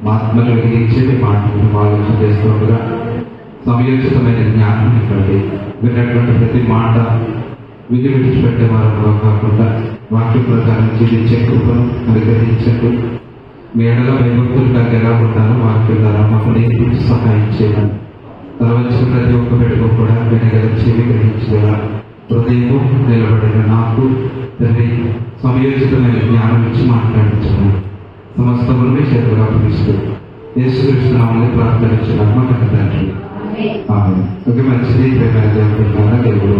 మా ఆత్మను వెలిగించి మీ మాటలను ఆలోచన చేస్తుండగా సమయోచితమైన జ్ఞానం ఇవ్వండి. విన్నటువంటి ప్రతి మాట విధి విడిచిపెట్టే వారంలో కాకుండా వాక్య ప్రకారం జీవించే కృపను అనుగ్రహించండి. మీ ఎడల భయభక్తులుగా ఎలా ఉంటారో వాక్య ద్వారా మాకు నేర్పించి సహాయం చేయాలి. తలవంచిన ప్రతి ఒక్క బిడ్డకు కూడా వినగల చెవి గ్రహించగల హృదయము నిలబడిన నాకు తండ్రి సమయోచితమైన జ్ఞానం ఇచ్చి మాట్లాడించను. సమస్తమును మీ చేతులుగా పిలుస్తూ యేసుక్రీస్తు నామములో ప్రార్థించున్నాము మా తండ్రి. ఒక మంచిది ప్రేమ దేవుడు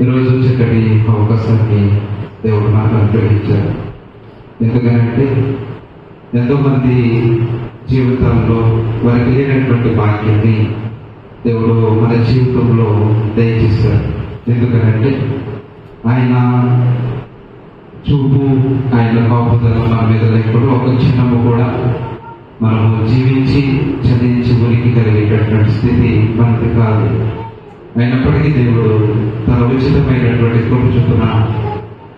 ఈరోజు చక్కటి అవకాశాన్ని దేవుడు నాకు అనుగ్రహించారు. ఎందుకనంటే ఎంతో మంది జీవితాల్లో వారికి లేనటువంటి భాగ్యాన్ని దేవుడు మన జీవితంలో దయచేశారు. ఎందుకనంటే ఆయన చూపు, ఆయన కాపుదల మన మీద లేకుండా ఒక చిన్నము కూడా మనము జీవించి చదివించి ఉనికి కలిగేటటువంటి స్థితి మనకి కాదు. అయినప్పటికీ దేవుడు తన ఉచితమైనటువంటి కృప చొప్పున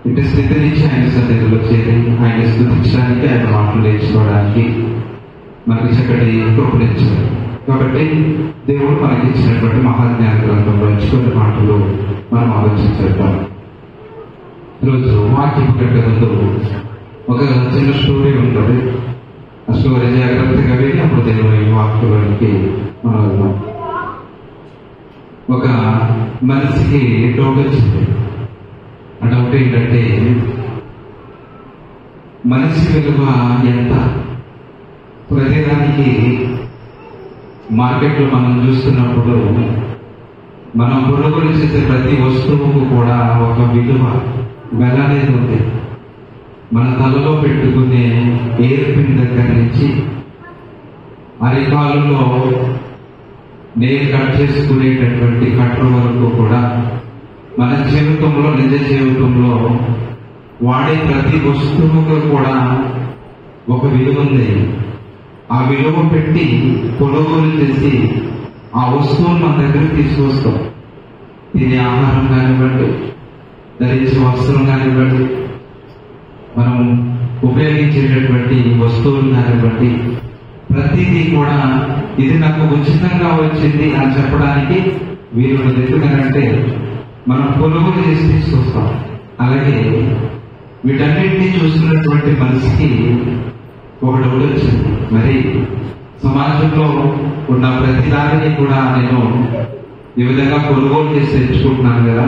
ఇంటి స్థితి నుంచి ఆయన సన్నిధిలో చేరి ఆయన స్తుతించడానికి, ఆయన మాటలు నేర్చుకోవడానికి మనకి చక్కటి కృపనిచ్చారు. కాబట్టి దేవుడు మనకి ఇచ్చినటువంటి మహాజ్ఞాన గ్రంథంలో కొన్ని మాటలు మనం ఆలోచించేద్దాం. ఈరోజు వాక్యం కంటే ముందు ఒక చిన్న స్టోరీ ఉంటుంది. ఆ స్టోరీ జాగ్రత్తగా వెళ్ళి అప్పుడు దేవుని వాక్యంలోనికి మనం వెళ్దాం. ఒక మనిషికి డౌట్ వచ్చింది. ఆ డౌట్ ఏంటంటే మనిషి విలువ ఎంత? ప్రతిదానికి మార్కెట్లో మనం చూస్తున్నప్పుడు మనం కొనుగోలు చేసే ప్రతి వస్తువుకు కూడా ఒక విలువ వెల అనేది ఉంది. మన తలలో పెట్టుకునే ఎయిర్ పిన్ దగ్గర నుంచి అరికాలులో నేలు కట్ చేసుకునేటటువంటి కట్టర్ వరకు కూడా మన జీవితంలో, నిజ జీవితంలో వాడే ప్రతి వస్తువుకు కూడా ఒక విలువ ఉంది. ఆ విలువ పెట్టి కొనుగోలు చేసి ఆ వస్తువును మన దగ్గరికి తీసుకొస్తాం. తినే ఆహారం కానివ్వండి, ధరించే వస్త్రం కానివ్వండి, మనం ఉపయోగించేటటువంటి వస్తువులు కానివ్వండి, ప్రతిదీ కూడా ఇది నాకు ఉచితంగా వచ్చింది అని చెప్పడానికి వీలు. ఎందుకంటే మనం కొనుగోలు చేసి తీసుకొస్తాం. అలాగే వీటన్నిటినీ చూసినటువంటి మనిషికి ఒక డౌట్ వచ్చింది. మరి సమాజంలో ఉన్న ప్రతిదానిని కూడా నేను ఈ విధంగా కొనుగోలు చేసి తెచ్చుకుంటున్నాను కదా,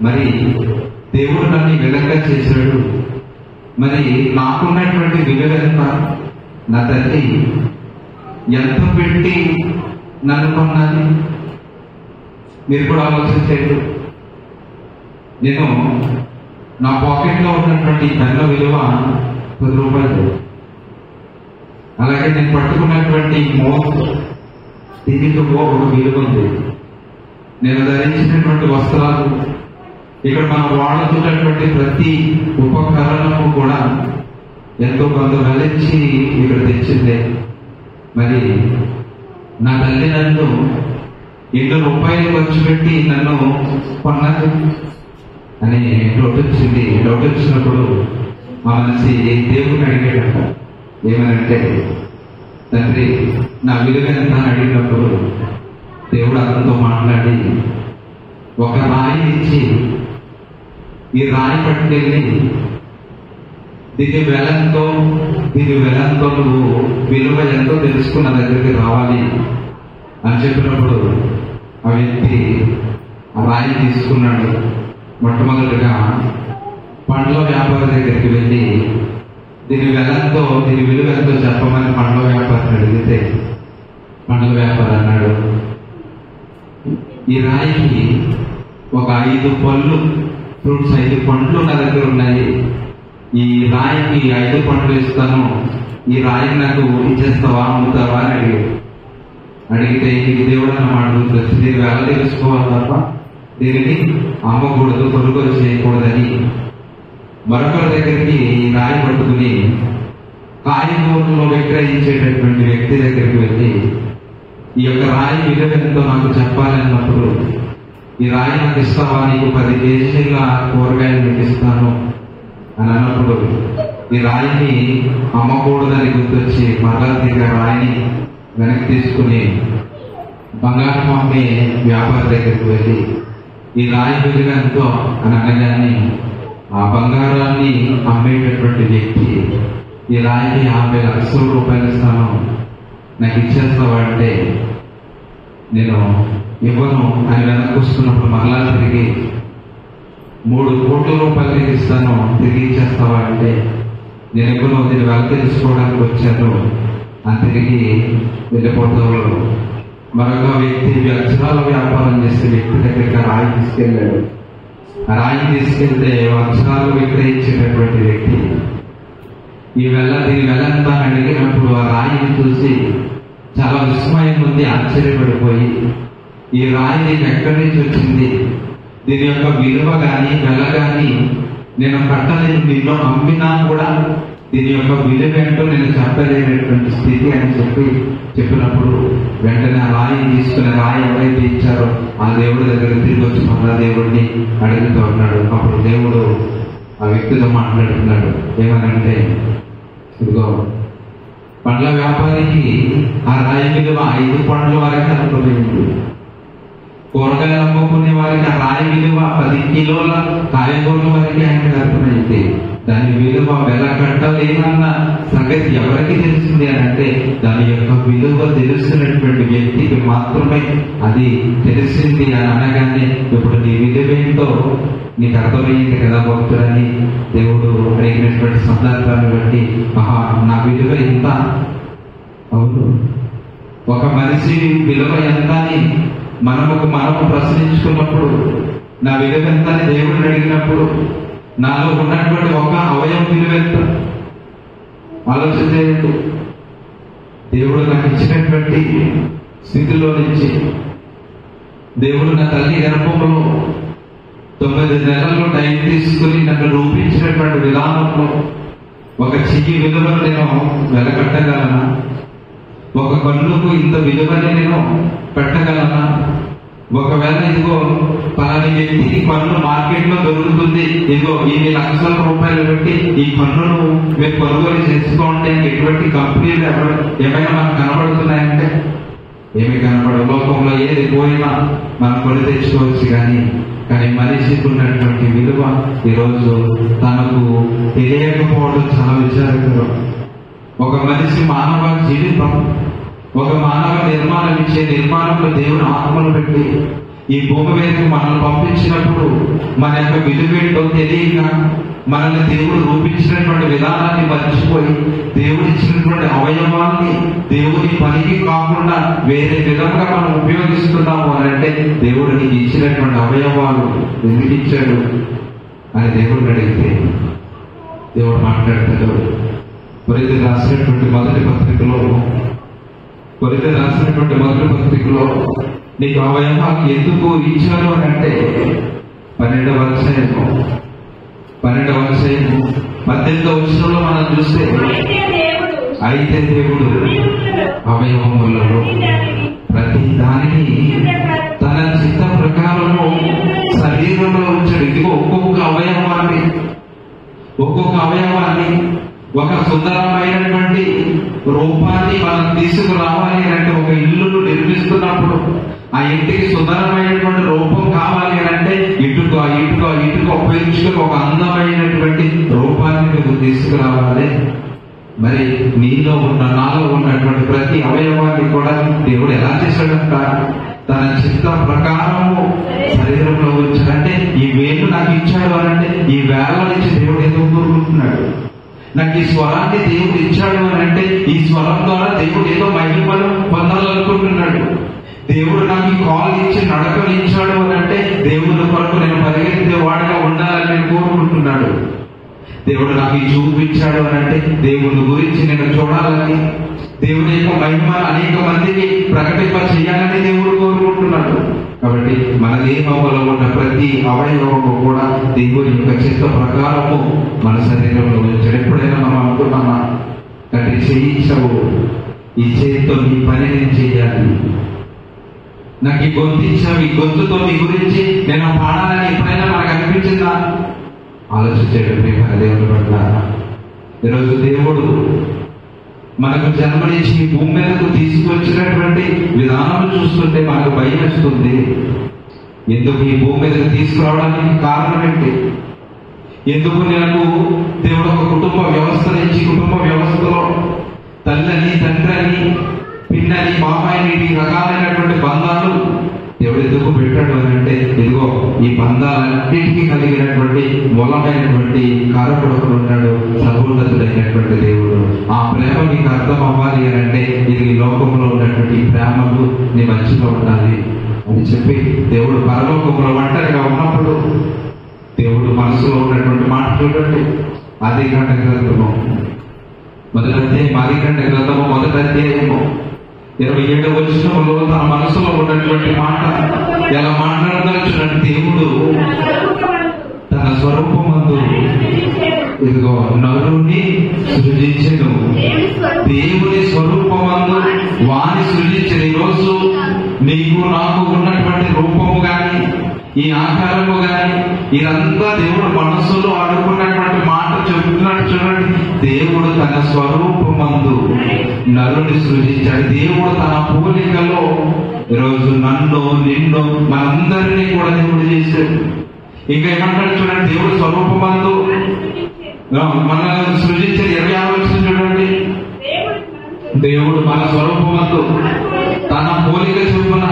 మరి దేవుడు నన్ను ఈ విధంగా చేశాడు, మరి నాకున్నటువంటి విలువ ఎంత? నా తల్లి ఎంత పెట్టి నన్ను కొన్నది? మీరు కూడా ఆలోచించండి. నేను నా పాకెట్లో ఉన్నటువంటి పెన్ల విలువ 10 రూపాయలు. అలాగే నేను పట్టుకున్నటువంటి మోత్, దీనికి ఒక విలువ ఉంది. నేను ధరించినటువంటి వస్త్రాలు, ఇక్కడ మనం వాడుతున్నటువంటి ప్రతి ఉపకరణము కూడా ఎంతో కొంత వెలించి ఇక్కడ తెచ్చిందే. మరి నా తల్లి నన్ను 2 రూపాయలు ఖర్చు పెట్టి నన్ను కొన్నది అని డౌట్ వచ్చింది. డౌట్ వచ్చినప్పుడు మా మనిషి దేవుని అడిగాడట. ఏమనంటే, తండ్రి నా విలువ ఎంత అని అడిగినప్పుడు దేవుడు అతనితో మాట్లాడి ఒక రాయి ఇచ్చి, ఈ రాయి పట్టుకెళ్ళి దీని వెలంతో నువ్వు విలువ ఎంతో తెలుసుకున్న దగ్గరికి రావాలి అని చెప్పినప్పుడు ఆ వ్యక్తి ఆ రాయి తీసుకున్నాడు. మొట్టమొదటిగా పండ్ల వ్యాపారి దగ్గరికి వెళ్ళి దీని విలువ ఎంతో చెప్పమని పండ్ల వ్యాపారిని అడిగితే పండ్ల వ్యాపారి అన్నాడు, ఈ రాయికి ఒక 5 పళ్ళు, ఫ్రూట్స్ 5 పండ్లు నా దగ్గర ఉన్నాయి. ఈ రాయికి 5 పండ్లు ఇస్తాను, ఈ రాయిని నాకు ఇచ్చేస్తావా, అమ్ముతావా అని అడిగాడు. అడిగితే ఇది దేవుడు అన్నమాట గుర్తొచ్చి, దీని వెల తెలుసుకోవాలి తప్ప దీనిని అమ్మకూడదు, కొనుగోలు చేయకూడదని మరొకరి దగ్గరికి ఈ రాయి పట్టుకుని కాయగూరలో విక్రయించేటటువంటి వ్యక్తి దగ్గరికి వెళ్ళి ఈ యొక్క రాయి విలువ ఎంతో నాకు చెప్పాలన్నప్పుడు, ఈ రాయి నాకు ఇస్తావా, నీకు 10 కేజీల కూరగాయలు మీకు ఇస్తాను అని అన్నప్పుడు ఈ రాయిని అమ్మకూడదని గుర్తొచ్చి వెనక్కి తీసుకుని బంగారం అమ్మే వ్యాపారి దగ్గరికి వెళ్ళి ఈ రాయి విలువ ఎంతో అని అనగానే ఆ బంగారాన్ని అమ్మేటటువంటి వ్యక్తి ఈ రాయికి 50 లక్షల రూపాయలు ఇస్తాను, నాకు ఇచ్చేస్తావంటే నేను ఇవ్వను అని వెనక్కి వస్తున్నప్పుడు మరలా తిరిగి 3 కోట్ల రూపాయలు ఇస్తాను, తిరిగి ఇచ్చేస్తావా అంటే నేను ఇవ్వను, దీన్ని వెనక్కి తెలుసుకోవడానికి వచ్చాను అని తిరిగి వెళ్ళిపోతాడు. మరొక వ్యక్తి వజ్రాల వ్యాపారం చేసే వ్యక్తి దగ్గరికి రాయి తీసుకెళ్ళాడు. రాయి తీసుకెళ్తే వజ్రాలు విక్రయించేటటువంటి వ్యక్తి దీని వెళ్ళంతా అడిగినప్పుడు ఆ రాయిని చూసి చాలా విస్మయం ఉంది, ఆశ్చర్యపడిపోయి ఈ రాయి నీకు ఎక్కడి నుంచి వచ్చింది, దీని యొక్క విలువ కానీ వెల కానీ నేను కట్టలేను, నిన్ను అమ్మినా కూడా దీని యొక్క విలువ ఏంటో నేను చెప్పలేనటువంటి స్థితి అని చెప్పినప్పుడు వెంటనే ఆ రాయిని తీసుకుని రాయి ఎవరైతే ఇచ్చారో ఆ దేవుడి దగ్గర తిరిగి వచ్చి మళ్ళా దేవుడిని అడుగుతూ ఉన్నాడు. అప్పుడు దేవుడు ఆ వ్యక్తితో మాట్లాడుతున్నాడు. ఏమనంటే, ఇదిగో పండ్ల వ్యాపారికి ఆ రాయి విలువ 5 పండ్ల వరకు అర్థమైంది, కూరగాయలు అమ్ముకునే వారికి ఆ రాయి విలువ 10 కిలోల కాయగూరల వరకు ఆయనకు అర్థమైంది. దాని విలువ వెల కట్టలేదన్న సంగతి ఎవరికి తెలిసింది అని అంటే దాని యొక్క విలువ తెలుస్తున్నటువంటి వ్యక్తికి మాత్రమే అది తెలిసింది అని అనగానే ఇప్పుడు నీ విలువేంటో నీకు అర్థమైంది కదా భక్తుడని దేవుడు అడిగినటువంటి సందర్భాన్ని బట్టి నా విలువ ఎంత, అవును ఒక మనిషి విలువ ఎంత అని మనము ప్రశ్నించుకున్నప్పుడు నా విలువ ఎంత అని దేవుడిని అడిగినప్పుడు నాలో ఉన్నటువంటి ఒక అవయవం విలువ ఎంత ఆలోచించేందుకు దేవుడు నాకు ఇచ్చినటువంటి స్థితిలో నుంచి దేవుడు నా తల్లి గర్భంలో 9 నెలల్లో టైం తీసుకుని నన్ను రూపించినటువంటి విధానంలో ఒక చెయ్యి విలువను నేను వెలకట్టగలనా, ఒక కన్నుకు ఇంత విలువని నేను పెట్టగలనా, ఒకవేళ ఇదిగో పలాని వ్యక్తికి కన్ను మార్కెట్ లో దొరుకుతుంది, ఇదిగో 7 లక్షల రూపాయలు పెట్టి ఈ కన్నును మీరు కొనుగోలు చేసుకోండి అని ఎటువంటి కంపెనీలు ఏమైనా మనకు కనబడుతున్నాయంటే ఏమి కనబడవు. లోకంలో ఏది పోయినా మనం కొని తెచ్చుకోవచ్చు, కానీ మనిషికి ఉన్నటువంటి విలువ ఈరోజు తనకు తెలియకపోవడం చాలా విచారకరం. ఒక మనిషి మానవ జీవితం, ఒక మానవ నిర్మాణం ఇచ్చే నిర్మాణంలో దేవుని ఆత్మను పెట్టి ఈ భూమి మీదకి మనల్ని పంపించినప్పుడు మన యొక్క విలువేంటో తెలియక మనల్ని దేవుడు రూపించినటువంటి విధానాన్ని మర్చిపోయి దేవుడు ఇచ్చినటువంటి అవయవాన్ని దేవుని పనికి కాకుండా వేరే విధంగా మనం ఉపయోగిస్తున్నాము అని అంటే దేవుడు నీకు ఇచ్చినటువంటి అవయవాలు ఎందుకు ఇచ్చాడు అని దేవుడిని అడిగితే దేవుడు మాట్లాడతాడు. కొరింథీయులకు రాసినటువంటి మొదటి పత్రికలో నీకు అవయవాలు ఎందుకు ఇచ్చారు అని అంటే 12వ అధ్యాయము 18వ వచనంలో మనం చూస్తే, అయితే దేవుడు అవయవములలో ప్రతి దానిని తన చిత్త ప్రకారము శరీరంలో ఉంచాడు. ఇదిగో ఒక్కొక్క అవయవాన్ని ఒక సుందరమైనటువంటి రూపాన్ని మనం తీసుకురావాలి అంటే ఒక ఇల్లును నిర్మిస్తున్నప్పుడు ఆ ఇంటికి సుందరమైనటువంటి రూపం కావాలి అంటే ఇటుక ఉపయోగించుకుని ఒక అందమైనటువంటి రూపాన్ని నువ్వు తీసుకురావాలి. మరి నాలో ఉన్నటువంటి ప్రతి అవయవాన్ని కూడా దేవుడు ఎలా చేశాడంట, తన చిత్త ప్రకారము శరీరంలో ఉంచాడంటే ఈ వేలు నాకు ఇచ్చాడు అనంటే ఈ వేల నుంచి దేవుడు ఎందుకు కోరుకుంటున్నాడు, నాకు ఈ స్వరాన్ని దేవుడు ఇచ్చాడు అని అంటే ఈ స్వరం ద్వారా దేవుడు ఏదో మహిమను పొందాలనుకుంటున్నాడు. దేవుడు నాకు ఈ కాల్ ఇచ్చి నడకలు ఇచ్చాడు అని అంటే దేవుడి కొరకు నేను పరిగెత్తే వాడిగా ఉండాలని నేను కోరుకుంటున్నాడు. దేవుడు నాకు ఈ చూపించాడు అని అంటే దేవుని గురించి నేను చూడాలని, దేవుని యొక్క మహిమను అనేక మందికి ప్రకటింప చేయాలని దేవుడు కోరుకుంటున్నాడు. కాబట్టి మన దేహంలో ఉన్న ప్రతి అవయవము కూడా దేవుని యొక్క చిత్త ప్రకారము మన శరీరంలో ఉంచాడు. ఎప్పుడైనా మనం అనుకున్నామా, కానీ చేయించవు, ఈ చేతితో నీ పని నేను చేయాలి, నాకు ఈ గొంతు ఇచ్చావు, ఈ గొంతుతో నీ గురించి నేను పాడాలని ఎప్పుడైనా మనకు అనిపించిందా? ఆలోచించేటప్పుడు మన దేవుని పట్ల ఈరోజు దేవుడు మనకు జన్మనిచ్చి భూమి మీదకు తీసుకొచ్చినటువంటి విధానం చూస్తుంటే మనకు భయం వేస్తుంది. ఎందుకు ఈ భూమి మీదకు తీసుకురావడానికి కారణం ఏంటి? ఎందుకు నేను దేవుడు ఒక కుటుంబ వ్యవస్థ ఇచ్చి కుటుంబ వ్యవస్థలో తల్లని, తండ్రిని, పిన్నని, బాబాయిని, ఈ రకాలైనటువంటి బంధాలు దేవుడు ఎందుకు పెట్టాడు అని అంటే, ఇదిగో ఈ బంధాలన్నిటికీ కలిగినటువంటి మూలమైనటువంటి కారకుడు ఒకడు ఉన్నాడు, సర్వోన్నతుడైనటువంటి దేవుడు. ఆ ప్రేమ నీకు అర్థం అవ్వాలి అని అంటే ఇది ఈ లోకంలో ఉన్నటువంటి ప్రేమలు నీ మధ్యలో ఉండాలి అని చెప్పి దేవుడు పరలోకంలో ఒంటరిగా ఉన్నప్పుడు దేవుడు మనసులో ఉన్నటువంటి మాట చూడండి. ఆదికాండ గ్రంథము మొదటి అధ్యాయం, ఆదికాండ గ్రంథము మొదటి అధ్యాయము 27వ వచనంలో తన మనసులో ఉన్నటువంటి మాట ఎలా మాట్లాడతారు చూడండి. దేవుడు తన స్వరూపమందు ఇదిగో నరుని సృజించెను. దేవుని స్వరూపమందు వాని సృజించిన ఈరోజు నీకు నాకు ఉన్నటువంటి రూపము గాని ఈ ఆకారము గాని ఇదంతా దేవుడు మనస్సులో అనుకున్నటువంటి మాట చెబుతున్నాడు చూడండి. దేవుడు తన స్వరూపమందు నరుని సృజించాడు. దేవుడు తన పోలికలో ఈరోజు నన్ను, నిన్ను, మనందరినీ కూడా దేవుడు చేశాడు. ఇంకా ఏమంటాడు చూడండి, దేవుడు స్వరూపమందు మనల్ని సృజించాడు. 26వ వచనం చూడండి. దేవుడు మన స్వరూపమందు తన పోలిక చొప్పున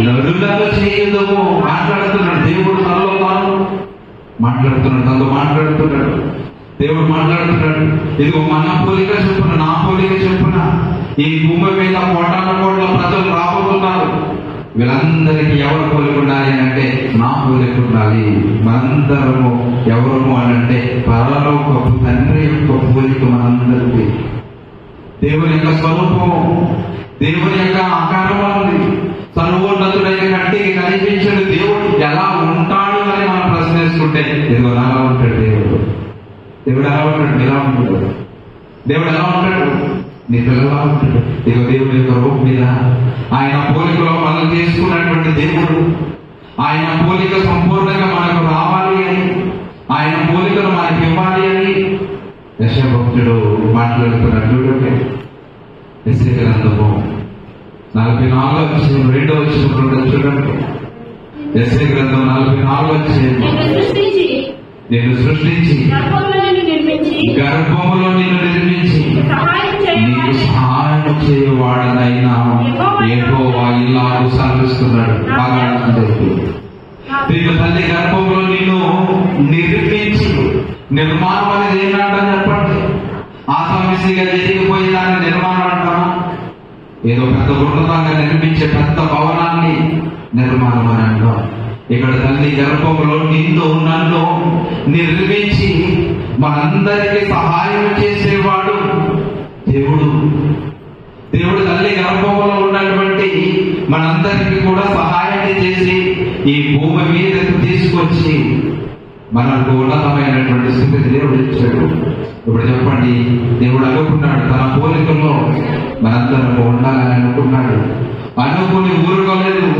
నరులను చేయదము మాట్లాడుతున్నాడు. దేవుడు తనలో తాను మాట్లాడుతున్నాడు, తనతో మాట్లాడుతున్నాడు. దేవుడు మాట్లాడుతున్నాడు, ఇదిగో మన పోలిక చొప్పున, నా పోలిక చొప్పున ఈ భూమి మీద కోటాన కోట్ల ప్రజలు రాబోతున్నారు. వీళ్ళందరికీ ఎవరు పోలిక ఉండాలి అని అంటే నా పోలిక ఉండాలి. మనందరము ఎవరము అని అంటే పరలోకపు తండ్రి యొక్క పోలిక మనందరికీ. దేవుని యొక్క స్వరూపము, దేవుని యొక్క ఆకారము ఉంది. సర్వోన్నతుడైన కంటికి కనిపించడు దేవుడు ఎలా ఉంటాడు అని మనం ప్రశ్నిస్తుంటే ఇదిగో ఎలా ఉంటాడు దేవుడు. దేవుడు ఎలా ఉంటాడు? ఎలా ఉంటాడు దేవుడు? ఎలా ఉంటాడు? నీ పిల్లలా ఉంటాడు. ఇదిగో దేవుడి యొక్క రూపం మీద ఆయన పోలికలో మనం చేసుకున్నటువంటి దేవుడు, ఆయన పోలిక సంపూర్ణంగా మనకు రావాలి అని, ఆయన పోలికలు మనకి ఇవ్వాలి అని యెషయా భక్తుడు మాట్లాడుతున్నాడు చూడండి. యెషయా గ్రంథము 44వ అధ్యాయం 2వ వచనంలో చూడండి. యెషయా గ్రంథం 44వ అధ్యాయం. నిన్ను సృష్టించి గర్భములో నిన్ను నిర్మించి నీకు సహాయం చేయవాడనైనా యెహోవా ఇలాగూ సెలవిస్తున్నాడు. నిన్ను తల్లి గర్భంలో నిన్ను నిర్మించి, నిర్మాణం అనేది ఏంటంటే చెప్పండి, ఆసామిసిగా జరిగిపోయి దాన్ని నిర్మాణం అంటామా? ఏదో పెద్ద ఉన్నతంగా నిర్మించే పెద్ద భవనాన్ని నిర్మాణం అని అంటాం. ఇక్కడ తల్లి గర్భంలో నిన్ను నన్ను నిర్మించి మనందరికీ సహాయం చేసేవాడు దేవుడు. దేవుడు తల్లి గర్భంలో ఉన్నటువంటి మనందరికీ కూడా సహాయం చేసి ఈ భూమి మీదకు తీసుకొచ్చి మనకు ఉన్నతమైనటువంటి స్థితిని దేవుడు ఇచ్చాడు. ఇప్పుడు చెప్పండి, దేవుడు అనుకున్నాడు తన పోలికల్లో మనందరం ఉండాలని అనుకున్నాడు. అనుకుని ఊరుకోలేదు.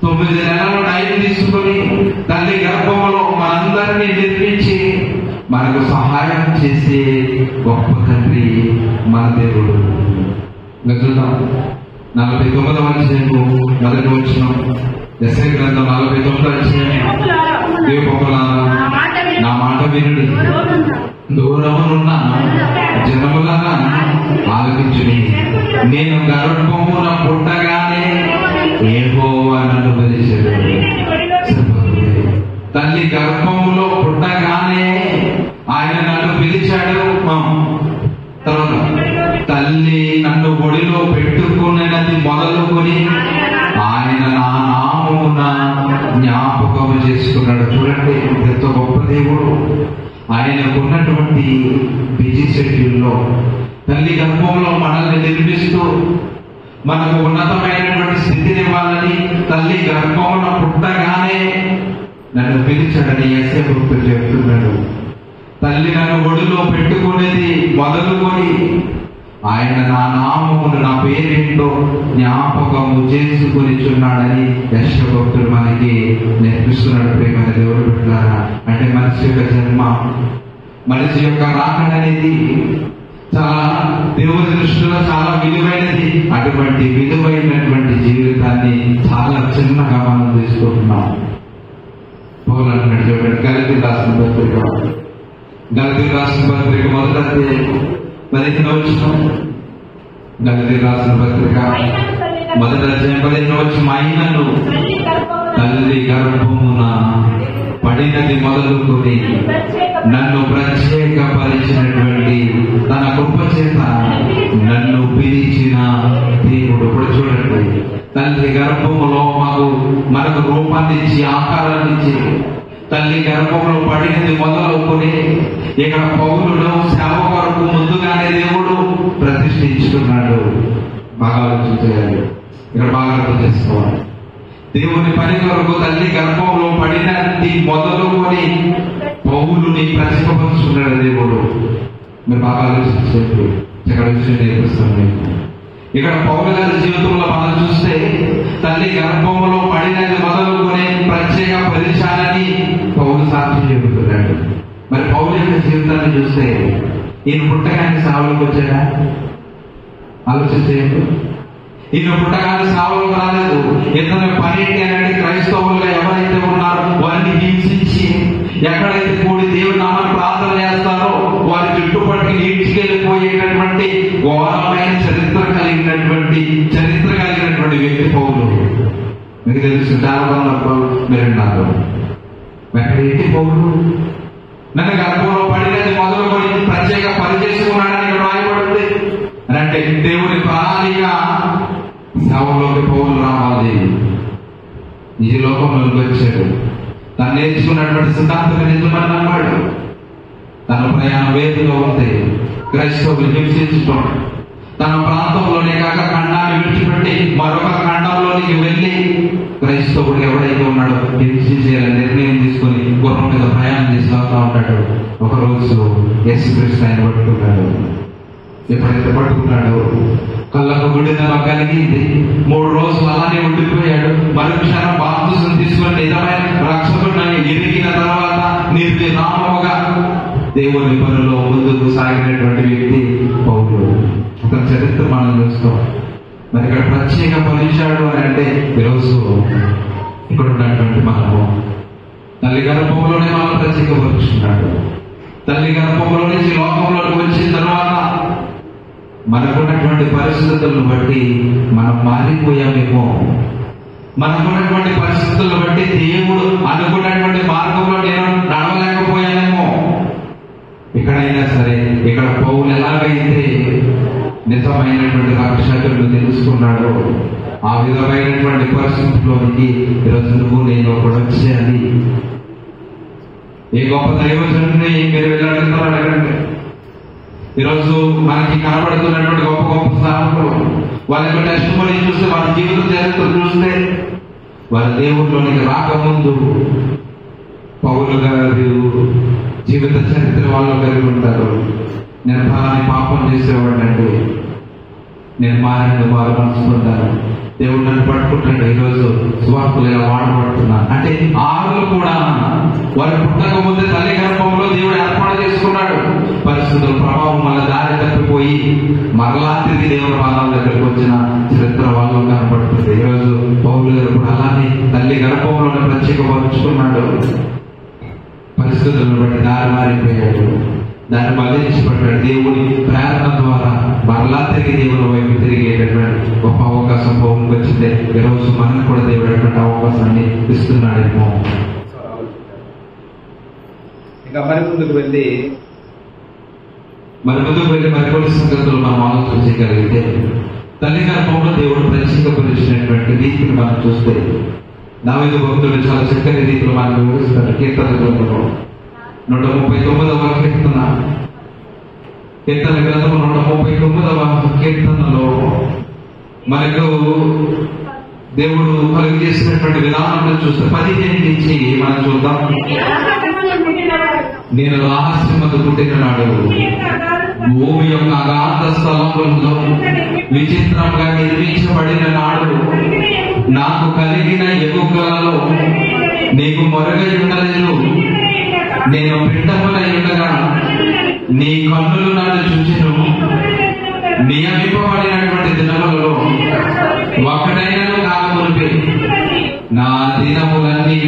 9 నెలల టైం తీసుకుని తల్లి గర్భంలో మనందరినీ నిర్మించి మనకు సహాయం చేసే గొప్ప తండ్రి మన దేవుడు. చూద్దాం 49వ అధ్యాయము మొదటి వచనం. యెషయా గ్రంథం 49వ అధ్యాయం. నా మాట వినుడి, దూరమునున్న జనములన ఆలకించుడి. నేను గర్భమున పుట్టగానే యెహోవా నన్ను పిలిచాడు. తల్లి గర్భములో పుట్టగానే ఆయన నన్ను పిలిచాడు. తర్వాత తల్లి నన్ను ఒడిలో పెట్టుకున్నది మొదలుకొని ఆయన నా నామమున జ్ఞాపకము చేసుకున్నాడు. చూడండి ఎంత గొప్ప దేవుడు. ఆయనకున్నటువంటి బిజీ షెడ్యూల్లో తల్లి గర్భంలో మనల్ని నిర్మిస్తూ మనకు ఉన్నతమైనటువంటి స్థితిని ఇవ్వాలని తల్లి గర్భంలో పుట్టగానే నన్ను పిలిచాడని యెషయా భక్తుడు చెప్తున్నాడు. తల్లి నన్ను ఒడిలో పెట్టుకునేది మొదలుకొని ఆయన నా నామమును, నా పేరేంటో జ్ఞాపకము చేసుకునిచున్నాడని యెషయా భక్తుడు మనకి నేర్పిస్తున్నాడు. ప్రేమైన దేవుడు బిడ్డలారా, అంటే మనిషి యొక్క జన్మ, మనిషి యొక్క రాకడ అనేది చాలా దేవుని దృష్టిలో చాలా విలువైనది. అటువంటి విలువైనటువంటి జీవితాన్ని చాలా చిన్నగా మనం తీసుకుంటున్నాం. పౌలు అంటున్నాడు చూడండి, గలతీయులకు రాసిన పత్రిక మొదటి అధ్యాయం 15వ వచనం. గలతీయులకు రాసిన పత్రిక మొదటి అధ్యాయం 15వ వచనం. అయినను తల్లి గర్భమున పడినది మొదలుకొని నన్ను ప్రత్యేకపరిచినటువంటి తన కృప చేత నన్ను పిలిచిన దేవుడు. ఇప్పుడు చూడండి, తల్లి గర్భములో మనకు రూపాన్ని ఇచ్చి ఆకారాన్ని ఇచ్చి తల్లి గర్భంలో పడినది మొదలుకొని ఇక్కడ పౌలుడు సేవ కొరకు ముందుగానే దేవుడు ప్రతిష్ఠించుకున్నాడు. బాగా ఆలోచించాలి, ఇక్కడ బాగా అర్థం చేసుకోవాలి. దేవుని పని కొరకు తల్లి గర్భంలో పడినది మొదలుకొని పౌలుని ప్రతిష్ఠించుకున్నాడు దేవుడు. మీరు బాగా ఆలోచించండి, ఇక్కడ విషయం నేర్పిస్తాను. ఇక్కడ పౌలు గారి జీవితంలో మనం చూస్తే తల్లి గర్భంలో పడినది మొదలుకొని ప్రత్యేక పరిచాలని పౌలు సాక్షి చెబుతున్నాడు. మరి పౌలు యొక్క జీవితాన్ని చూస్తే ఈయన పుట్టగానే సావులకు వచ్చాడా? ఆలోచించేయండి. ఈయన పుట్టగానే సావులకు రాలేదు. ఇతని పని ఏంటి అంటే క్రైస్తవులుగా ఎవరైతే ఉన్నారో వారిని హింసించి ఎక్కడైతే కూడి దేవుని నామాన్ని ప్రార్థన చేస్తారో వారి చుట్టుపక్కల ఈడ్చుకెళ్ళిపోయేటటువంటి ఘోరమైన చరిత్ర కలిగినటువంటి వ్యక్తి పౌలు. మీకు తెలుసు, చాలా మీరున్నారు. ఏంటి పౌలు? నన్ను గర్భంలో పడినది మొదలుకొని ప్రత్యేక పని చేసుకున్నాడని ఇక్కడ రాయబడింది. అంటే దేవుని ప్రణాళిక సేవలోకి పౌలు రావాలి. ఈ లోకంలోకి వచ్చాడు. తను నేర్చుకున్నటువంటి సిద్ధాంతం నిజమని నమ్మాడు. తన ప్రయాణం వేదిలో ఉంది. క్రైస్తవులు హింసించడం, తన ప్రాంతంలోనే కాక ఖండాన్ని విడిచిపెట్టి మరొక ఖండంలోనికి వెళ్ళి క్రైస్తవుడు ఎవరైతే ఉన్నాడో హింసించేయాలని నిర్ణయం తీసుకుని గుర్రం మీద ప్రయాణం చేసి వస్తూ ఉంటాడు. ఒకరోజు యేసుక్రీస్తు ఆయన పట్టుకున్నాడు. ఎప్పుడైతే పట్టుకున్నాడో కళ్ళకు గుడిదల కలిగింది. 3 రోజులు అలానే ఉండిపోయాడు. మరుక్షణం బాప్తిసం తీసుకుని నిజమైన రక్షకుడు ఎరిగిన తర్వాత నిర్విరామముగా దేవుని పనిలో ముందుకు సాగినటువంటి వ్యక్తి పౌలు. ఒక చరిత్ర మనం చూస్తాం. మరి ఇక్కడ ప్రత్యేక పరిచాడు అని అంటే ఈరోజు ఇక్కడ ఉన్నటువంటి మనము తల్లి గర్భంలోనే మనం ప్రత్యేకపరుచుకున్నాడు. తల్లి గర్భంలో నుంచి లోకంలోకి వచ్చిన తర్వాత మనకున్నటువంటి పరిస్థితులను బట్టి మనం మారిపోయామేమో. మనకున్నటువంటి పరిస్థితులను బట్టి దేవుడు అనుకున్నటువంటి మార్గంలో నేను నడవలేకపోయానేమో. ఎక్కడైనా సరే ఇక్కడ పౌలు ఎలాగైతే నిజమైనటువంటి రక్షకుడు తెలుసుకున్నాడో ఆ విధమైనటువంటి పరిస్థితుల్లోనికి ఈరోజు నువ్వు నేను కూడా వచ్చేయాలి. ఏ గొప్ప దైవజనుడిని మీరు వెళ్ళాలంటారు అడగండి. ఈరోజు మనకి కనబడుతున్నటువంటి గొప్ప గొప్ప సాధకులు వాళ్ళ యొక్క టెస్టిమనీ చూస్తే, వాళ్ళ జీవిత చరిత్ర చూస్తే, వాళ్ళ దేవుళ్ళలోనికి రాకముందు పౌలు గారు జీవిత చరిత్ర వాళ్ళు కలిగి ఉంటారు. నేను ఫలాని పాపం చేసేవాడినండి, నేను మారిన వారు మనసుకుంటాను, దేవుడు నన్ను పట్టుకుంటాడు, ఈరోజు సువార్తలు ఇలా వాడబడుతున్నాను అంటే ఆరులు కూడా వారు పుట్టక ముందే తల్లి గర్భంలో దేవుడు ఏర్పాటు చేసుకున్నాడు. పరిస్థితుల ప్రభావం వల్ల దారి తప్పిపోయి మరలా తిరిగి దేవుని పాదాల దగ్గరికి వచ్చిన చరిత్ర వాళ్ళు కనపడుతుంది. ఈరోజు పౌలు గారు కూడా అలానే తల్లి గర్భంలోనే ప్రత్యేకపరుచుకున్నాడు. పరిస్థితులను బట్టి దారి మారిపోయాడు. దాన్ని బలించబడ్డాడు. దేవుని ప్రేరణ ద్వారా మరలా తిరిగి దేవుని వైపు తిరిగేటటువంటి గొప్ప అవకాశం పౌరులకు వచ్చిందే. ఈరోజు మనకు కూడా దేవుడు అటువంటి అవకాశాన్ని ఇస్తున్నాడేమో. ఇంకా మరి ముందుకు వెళ్ళి మరికొన్ని సంగతులు మనం ఆలోచించగలిగితే తల్లి గర్భంలో దేవుడు ప్రత్యేకపరిచినటువంటి రీతిని మనం చూస్తే దావీదు భక్తుడు చాలా చక్కని రీతిలో మనకు వివరిస్తారు. కీర్తన గ్రంథంలో 139వ కీర్తన గ్రంథము 139వ కీర్తనలో మనకు దేవుడు కలుగు చేసినటువంటి విధానంలో చూస్తే 15 నుంచి మనం చూద్దాం. నేను రహస్యమందు పుట్టిన నాడు భూమి యొక్క అగాధ స్థలములలో విచిత్రంగా నిర్మించబడిన నాడు నాకు కలిగిన ఎముకలలో నీకు మరుగై ఉండలేదు. నేను పిండములై ఉండగా నీ కన్నులు నన్ను చూచెను. నియమింపబడినటువంటి దినములలో ఒకటైనను కాకమునిపే నా దినములన్నీ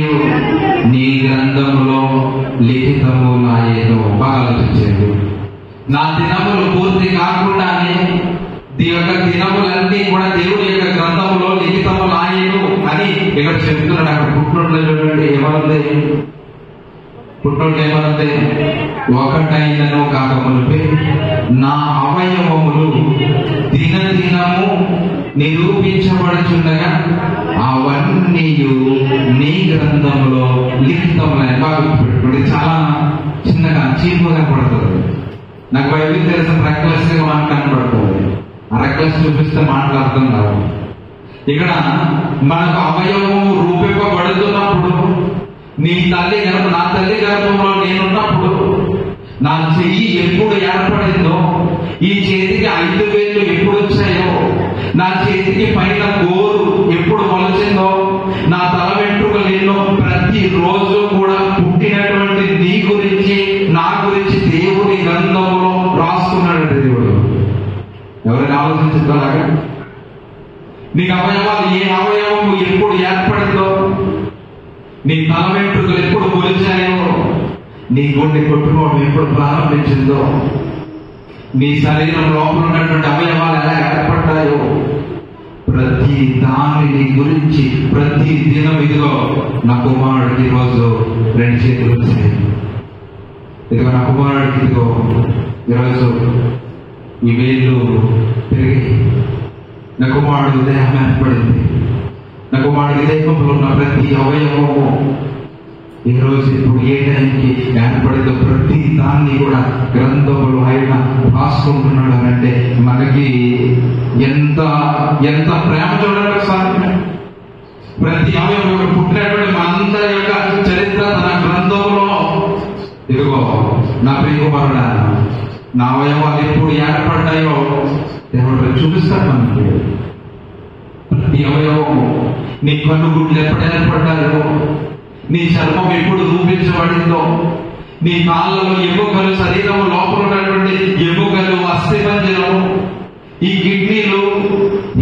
నీ గ్రంథములో లిఖితములాయేను. బాగా ఆలోచించండి. నా దినములు పూర్తి కాకుండానే యొక్క దినములన్నీ కూడా దేవుడి యొక్క గ్రంథములో లిఖితములాయేను అని ఇక్కడ చెప్తున్నాడు. అక్కడ పుట్టినట్లు చూడండి ఏమనుంది, పుట్టినట్లు ఏమనుంది, ఒకటైనను కాకమునిపే నా అవయవములు దినదినము నిరూపించబడుచుండగా అవన్నీ నీ గ్రంథంలో లిఖితములైన. బాగా పెట్టుకోండి. చాలా చిన్నగా చీపుగా పడుతుంది. నాకు బైబిల్ తెలిసిన రెక్లెస్ గా మాట కనబడుతుంది. ఆ రెక్లెస్ చూపిస్తే మాటలు అర్థం కాదు. ఇక్కడ మనకు అవయవం రూపింపబడుతున్నప్పుడు నీ తల్లి గర్భం, నా తల్లి గర్భంలో నేనున్నప్పుడు నా చెయ్యి ఎప్పుడు ఏర్పడిందో, ఈ చేతికి 5 వేళ్ళు ఎప్పుడు వచ్చాయో, నా చేతికి పైన గోరు ఎప్పుడు మొలచిందో, నా తల వెంట్రుకలు ఎన్నో, ప్రతి రోజు కూడా పుట్టినటువంటి నీ గురించి నా గురించి దేవుడి గ్రంథంలో రాసుకున్నాడు దేవుడు. ఎవరైనా ఆలోచించుకోలాగా నీకు అవయవాలు, ఏ అవయవము ఎప్పుడు ఏర్పడిందో, నీ తల వెంట్రుకలు ఎప్పుడు మొలిచాయో, నీ గుండె కొట్టుకోవడం ఎప్పుడు ప్రారంభించిందో, నీ శరీరం లోపల ఉన్నటువంటి అవయవాలు ఎలా ఏర్పడ్డాయో, ప్రతి దానిని గురించి ప్రతి దినం ఇదిగో నా కుమారుడికి ఈరోజు 2 చేతులు వచ్చాయి, ఇదిగో నా కుమారుడికి ఇదిగో ఈరోజు ఈ వేళ్ళు పెరిగి, నా కుమారుడు దేహం ఏర్పడింది, నా కుమారుడి దేహంలో ఉన్న ప్రతి అవయవము ఈ రోజు ఇప్పుడు ఏ టైంకి ఏర్పడిందో ప్రతి దాన్ని కూడా గ్రంథములు ఆయన రాసుకుంటున్నాడు అంటే మనకి ఎంత ఎంత ప్రేమ చూడండి సార్. ప్రతి అవయవం పుట్టినటువంటి మనందరి యొక్క చరిత్ర తన గ్రంథంలో, ఇదిగో నా ప్రియకుమారుడా నా అవయవాలు ఎప్పుడు ఏర్పడ్డాయో దేవుడు చూపిస్తాడు మనకి. ప్రతి అవయవము, నీ కన్నుగుడ్లు ఎప్పుడు ఏర్పడ్డాయో, నీ చర్మం ఎప్పుడు రూపించబడిందో, నీ కాళ్ళలో ఎముకలు, శరీరము లోపల ఉన్నటువంటి ఎముకలు, అస్థిపంజరము, ఈ కిడ్నీలు,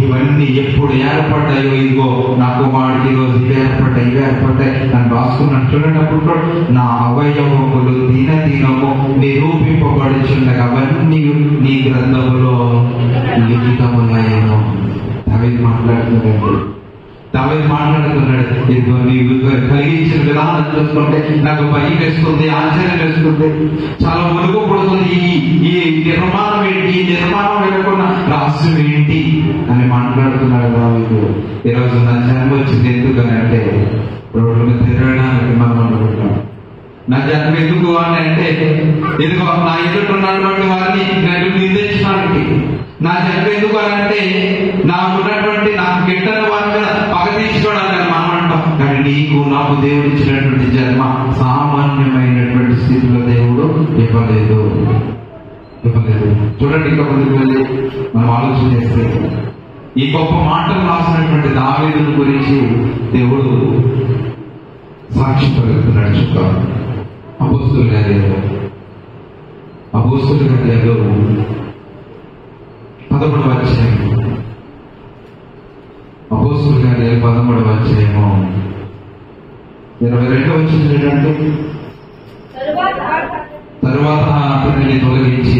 ఇవన్నీ ఎప్పుడు ఏర్పడ్డాయో, ఇదిగో నా కుమారుడికి ఈరోజు ఇవి ఏర్పడ్డాయి నన్ను రాసుకున్నాను చూడండి. అప్పుడు నా అవయవములు దినదినము నిరూపింపబడుచుండగా అవన్నీ నీ గ్రంథములో లిఖితములయ్యాను. దావీదు మాట్లాడుతున్నాడు. ఇదిగో నీవు కలిగించిన విధానం చూసుకుంటే నాకు భయం వేస్తుంది, ఆశ్చర్యం వేస్తుంది, చాలా వణుకు పడుతుంది. ఈ నిర్మాణం ఏంటి, ఈ నిర్మాణం వెనుకున్న రహస్యం ఏంటి అని మాట్లాడుతున్నాడు దావీదు. ఈరోజు నా జన్మ వచ్చింది ఎందుకని అంటే రోడ్ల మీద తిరగడానికి మనం అనుకుంటాం. నా జన్మ ఎందుకు అని అంటే ఇదిగో నా ఎదుటిన్నటువంటి వారిని నేను నిందించడానికి. నా జన్మ ఎందుకు అని అంటే నాకున్నటువంటి నాకు గిట్టని వారి మీద పగ తీసుకోవడానికి మనం అంటాం. కానీ నీకు నాకు దేవుడు ఇచ్చినటువంటి జన్మ సామాన్యమైనటువంటి స్థితిలో దేవుడు ఇవ్వలేదు. చూడండి, ఇంకా ముందుకు వెళ్ళి మనం ఆలోచన చేస్తే ఈ గొప్ప మాటలు రాసినటువంటి దావీదుని గురించి దేవుడు సాక్ష్యం పలుకుతున్నాడు. చూద్దాం. అపోస్తుల కార్యాలు 11వ అధ్యాయం. అపోస్తుల కార్యాలు 13వ అధ్యాయము 22వ వచనం ఏంటంటే, తరువాత అతనిని తొలగించి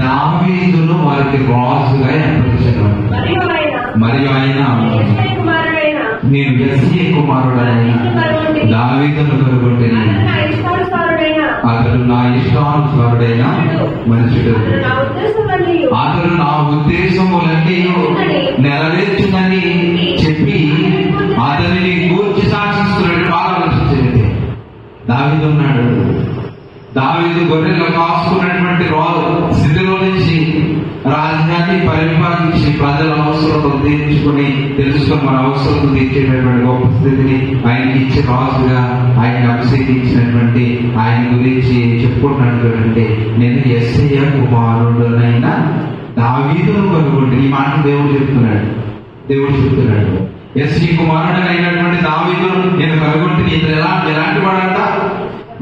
దావీదును వారికి రాజుగా ఏర్పరిచాను. మరియు ఆయన నేను యెష్షయి కుమారుడైన దావీదును కనుగొంటిని. అతడు నా ఇష్టానుసారుడైన మనుషుడు, అతడు నా ఉద్దేశములన్నీ నెరవేర్చునని చెప్పి అతనిని గూర్చి సాక్షిస్తున్నాడు. బాగా ఆలోచించేది. దావీదు ఉన్నాడు. దావీదు గొర్రెలు కాసుకున్నటువంటి స్థితిలో నుంచి రాజ్యాన్ని పరిపాలించి ప్రజల అవసరం తీర్చుకుని తెలుసుకుని మన అవసరం తీర్చేటటువంటి గొప్ప స్థితిని ఆయనకి ఇచ్చే రాజుగా ఆయన అభిషేకించినటువంటి ఆయన గురించి చెప్పుకుంటున్నాడు. అంటే నేను యెష్షయి కుమారుడునైన దావీదును కనుగొంటి. ఈ మాట దేవుడు చెప్తున్నాడు. యెష్షయి కుమారుడైనటువంటి దావీదును నేను కనుగొంటే ఇతను ఎలాంటి వాడంట,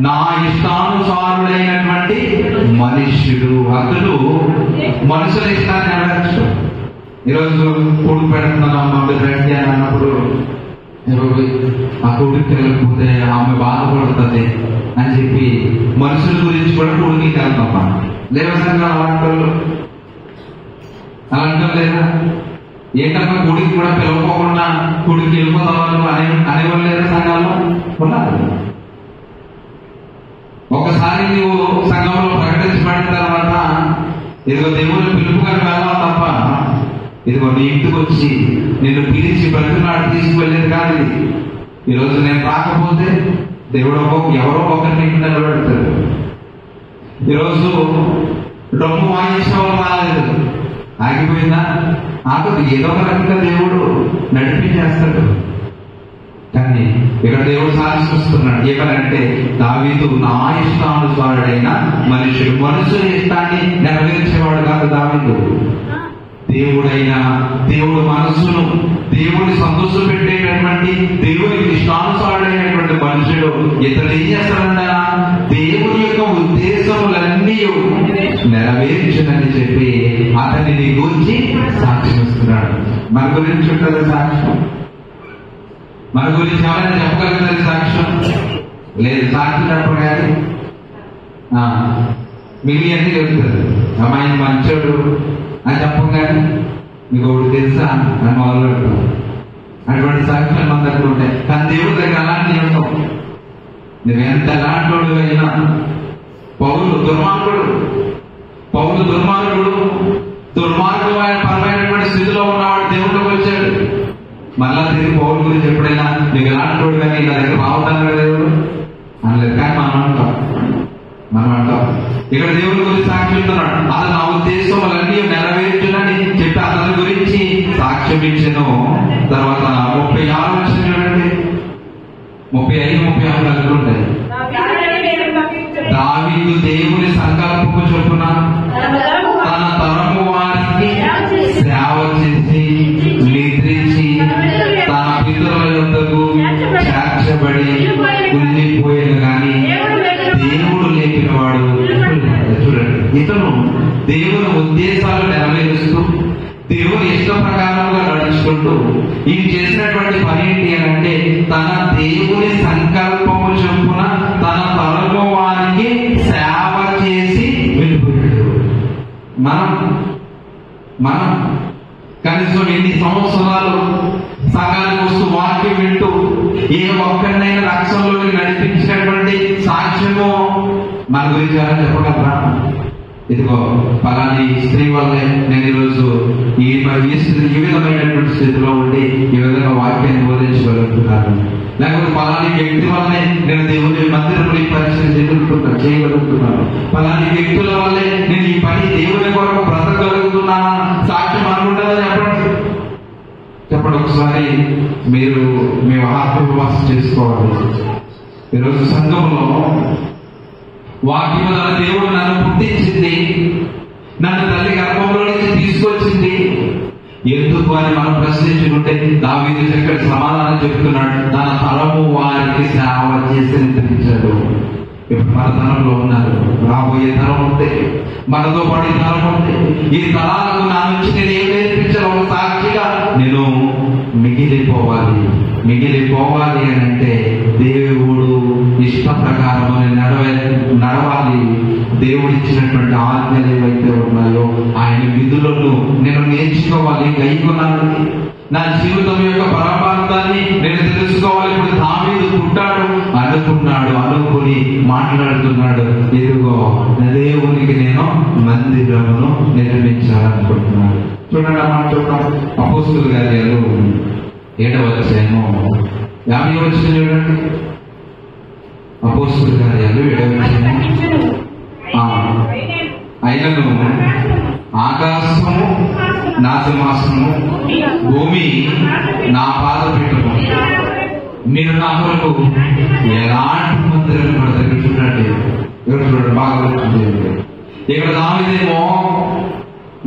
నా ఇష్టానుసారుడైనటువంటి మనుష్యుడు. అతడు మనుషుల ఇష్టాన్ని నెరవేర్చు. ఈరోజు కొడుకు పెడుతున్నాం రండి అని అన్నప్పుడు ఆ కొడుకు వెళ్ళకపోతే ఆమె బాధపడుతుంది అని చెప్పి మనుషుల గురించి కూడా కొడుకుకి వెళ్తాం. లేవ సంఘాలు అలాంటి లేదా? ఏంటన్నా కొడుకు కూడా పిలవకోకుండా కొడుకు వెళ్ళిపోతాం అనేవాళ్ళు లేదా సంఘాల్లో ఉన్నారు. ఒకసారి నువ్వు సంఘంలో ప్రకటించబడిన తర్వాత ఇదిగో దేవుని పిలుపుగా వెళ్ళాలి తప్ప ఇదిగో నీ ఇంటికి వచ్చి నిన్ను పిలిచి ప్రతినాడు తీసుకువెళ్ళేది కాదు ఇది. ఈరోజు నేను రాకపోతే దేవుడు ఎవరో ఒకరిని ఇంటి నిలబెడతాడు. ఈరోజు డబ్బు వాయించిన వాళ్ళు రాలేదు, ఆగిపోయిందా? ఆగదు. ఏదో ఒక రకంగా దేవుడు నడిపించేస్తాడు. కానీ ఇక్కడ దేవుడు సాధిస్తున్నాడు. ఏమనంటే దావీదు నా ఇష్టానుసారుడైన మనుషుడు. మనుషుల ఇష్టాన్ని నెరవేర్చేవాడు కాదు దావీదు. దేవుడు మనస్సును దేవుని సంతోషం పెట్టేటటువంటి దేవునికి ఇష్టానుసారుడైనటువంటి మనుషుడు. ఇతడు ఏం చేస్తాడంట? దేవుని యొక్క ఉద్దేశములన్నీ నెరవేర్చునని చెప్పి అతనిని గురించి సాక్ష్యం ఇస్తున్నాడు. మన గురించి ఉంటుంది సాక్ష్యం. మన గురించి ఎవరైనా చెప్పగలుగుతుంది సాక్ష్యం? లేదు. సాక్ష్యం చెప్పగానే మిగిలి అన్ని చెప్తుంది. అమ్మాయిని మంచోడు అని చెప్పగానే మీకు ఒకటి తెలుసా అని మొదలు పెడతాం. అటువంటి సాక్ష్యాలు మన దగ్గర ఉంటాయి. కానీ దేవుడి దగ్గర అలాంటి ఉంటాం. నువ్వెంత ఎలాంటి వాడు అయినా పౌలు దుర్మార్గపరమైనటువంటి స్థితిలో ఉన్నవాడు దేవుడిలోకి వచ్చాడు. మళ్ళా తిరిగి పౌరుల గురించి ఎప్పుడైనా నీకు ఎలాంటి వాడు కానీ నా దగ్గర రావద్దాను దేవుడు అనలేదు. కానీ మనం అంటాం ఇక్కడ దేవుడి గురించి సాక్ష్యం ఇస్తున్నాడు. అతను నా ఉద్దేశములన్నీ నెరవేర్చునని చెప్పి అతని గురించి సాక్ష్యం ఇచ్చాను. తర్వాత 36 వర్షం చూడండి, 35, 36 దగ్గర ఉంటాయి. దావీదు దేవుని సంకల్పము చొప్పున తన తరము వారికి సేవ చేసి నిద్రించి తన పితరుల యొద్దకు చేర్చబడి కుళ్ళిపోయిన గాని దేవుడు లేపినవాడు. చూడండి, ఇతను దేవుని ఉద్దేశాలు నెరవేరుస్తూ దేవుని ఇష్ట ప్రకారంగా నడుచుకుంటూ ఈయన చేసినటువంటి పని ఏంటి అంటే తన దేవుని సంకల్పము చొప్పున తన తరము వారికి సేవ చేసి వెళ్ళిపోయాడు. మనం కనీసం ఎన్ని సంవత్సరాలు సంఘానికి వస్తూ వాక్యం వింటూ ఏ ఒక్కరినైనా రక్షణలోకి నడిపించినటువంటి సాక్ష్యము మన గురించి ఎవరైనా చెప్పగలరా? ఇదిగో పలాని స్త్రీ వల్లే నేను ఈరోజు ఈ విధమైనటువంటి స్థితిలో ఉండి ఈ విధంగా వాక్యాన్ని బోధించగలుగుతున్నాను. లేకపోతే పలాని వ్యక్తి వల్లే నేను దేవుని మందిరంలో ఈ పరిచయం చేయగలుగుతున్నాను. పలాని వ్యక్తుల వల్లే నేను ఈ పని దేవుని కొరకు బ్రతకగలుగుతున్నానా? సాక్ష్యం అనుకుంటారా? చెప్పండి ఒకసారి. మీరు మీ ఆత్మవిశ్వాసం చేసుకోవాలి. ఈరోజు సంఘంలో వాక్యం ద్వారా దేవుడు నన్ను పుట్టించింది, నన్ను తల్లి గర్భంలో నుంచి తీసుకొచ్చింది ఎందుకు అని మనం ప్రశ్నించుకుంటే దావీదు చక్కటి సమాధానం చెప్తున్నాడు. తన తరము వారికి సేవ చేసి నిద్రించాడు. ఇప్పుడు మన తరంలో ఉన్నారు, రాబోయే తరం ఉంది, మనతో పాటు తరం ఉంది. ఈ తరాలకు నా నుంచి నేను ఏం నేర్పించాను? ఒక సాక్షిగా నేను మిగిలిపోవాలి అని అంటే దేవుడు ఇష్ట ప్రకారం నడవాలి. దేవుడు ఇచ్చినటువంటి ఆజ్ఞలు ఏవైతే ఉన్నాయో ఆయన విధులను నేను నేర్చుకోవాలి, గైకొనాలి. నా జీవితం యొక్క పరమార్థాన్ని నేను తెలుసుకోవాలి. ఇప్పుడు దావీదు పుట్టాడు అనుకుని మాట్లాడుతున్నాడు. ఇదిగో దేవునికి నేను మందిరమును నిర్మించాలనుకుంటున్నాను. చూడండి మాట చూద్దాం. అపోస్తలుల కార్యాలు 7వ అధ్యాయము 50వ వచనం చూడండి. అపోస్తలుల కార్యాలు 7వ అధ్యాయము. అయినను ఆకాశము నా సింహాసనము, భూమి నా పాదపీఠము, మీరు నా కొరకు ఎలాంటి మందిరం పడతారు? చూడండి, ఎవరు చూడండి, బాగా వచ్చింది. ఇక్కడ దావీదేమో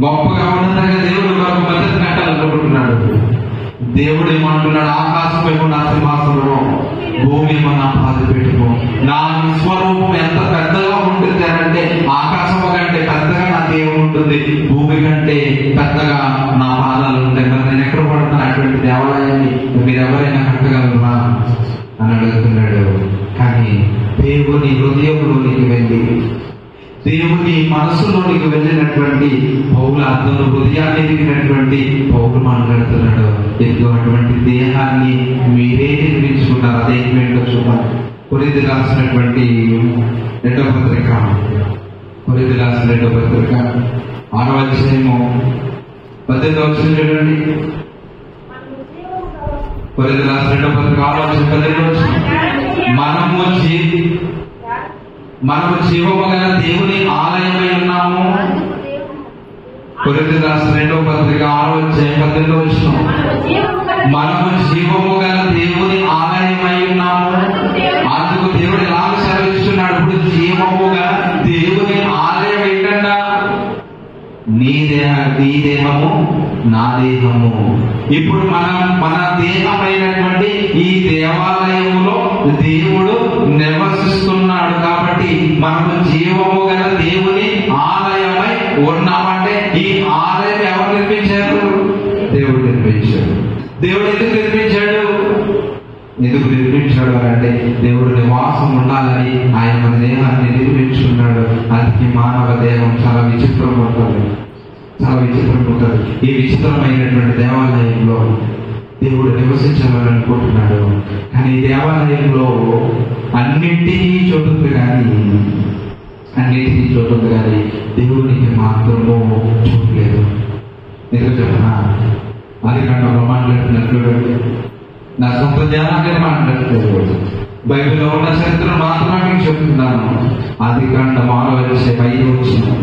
గొప్పగా ఉన్నంతగా దేవుడు కొరకు మందిరం కట్టాలనుకుంటున్నాడు. దేవుడు ఏమంటున్నాడు? ఆకాశం ఏమో నా సింహాసనము, భూమి ఏమో నా పాదపీఠము. నా విశ్వరూపం ఎంత పెద్దగా ఉంటుంది అంటే ఆకాశం కంటే పెద్దగా నా దేవుడు ఉంటుంది, భూమి కంటే పెద్దగా నా పాదాలు ఉంటాయి. మరి నేను ఎక్కడ పడుతున్నాను? అటువంటి దేవాలయాన్ని మీరు ఎవరైనా కట్టగలరా అని అడుగుతున్నాడు. కానీ దేవుని హృదయంలోనికి వెళ్ళి, దేవుని మనసులోనికి వెళ్ళినటువంటి పౌలు, అతను హృదయాన్ని ఎదిగినటువంటి పౌలు మాట్లాడుతున్నాడు, ఇదిగో అటువంటి దేహాన్ని మీరే నిర్మించుకున్నారు. అదేంటో చూడాలి. కొరింథీయులకు రాసినటువంటి 2వ పత్రిక, కొరింథీయులకు రాసిన 2వ పత్రిక 6వ అధ్యాయము 18వ వచనం చూడండి. కొరింథీయులకు రాసిన 2వ పత్రిక 6వ అధ్యాయం 18వ వచనం. మనము జీవము గల దేవుని ఆలయమై ఉన్నాము. కొరింథీయులకు రాసిన 2వ పత్రిక 6వ అధ్యాయం 18వ వచనం. మనము జీవము గల దేవుని ఆలయమై ఉన్నాము. అందుకు దేవుడు ఎలా సెలవిస్తున్నాడు? ఇప్పుడు జీవము గల దేవుని ఆలయం ఏంటంటే నీ దేహము నా దేహము. ఇప్పుడు మన దేహమైనటువంటి ఈ దేవాలయములో దేవుడు నివసిస్తున్నాడు. కాబట్టి మనము జీవము గల దేవుని ఆలయమై ఉన్నామంటే ఈ ఆలయం ఎవరు నిర్మించారు? దేవుడు నిర్మించాడు. దేవుడు ఎందుకు నిర్మించాడు? ఎందుకు నిర్మించాడు అంటే దేవుడు నివాసం ఉండాలని ఆయన మన దేహాన్ని నిర్మించుకున్నాడు. అందుకే మానవ దేహం చాలా విచిత్రం ఉంటుంది, చాలా విచిత్రం ఉంటుంది. ఈ విచిత్రమైనటువంటి దేవాలయంలో దేవుడు నివసించాలని అనుకుంటున్నాడు. కానీ ఈ దేవాలయంలో అన్నింటినీ చోటుంది కానీ దేవునికి మాత్రము చూడలేదు. ఎందుకు చెప్పనా? ఆదికాండంలో మాట్లాడుతున్నట్లు నా సొంత జ్ఞానాన్ని మాట్లాడలేదు, బైబిల్లో ఉన్న చరిత్రను మాత్రమే మీకు చెప్తున్నాను. ఆదికాండం 6వ అధ్యాయం 5వ వచనం.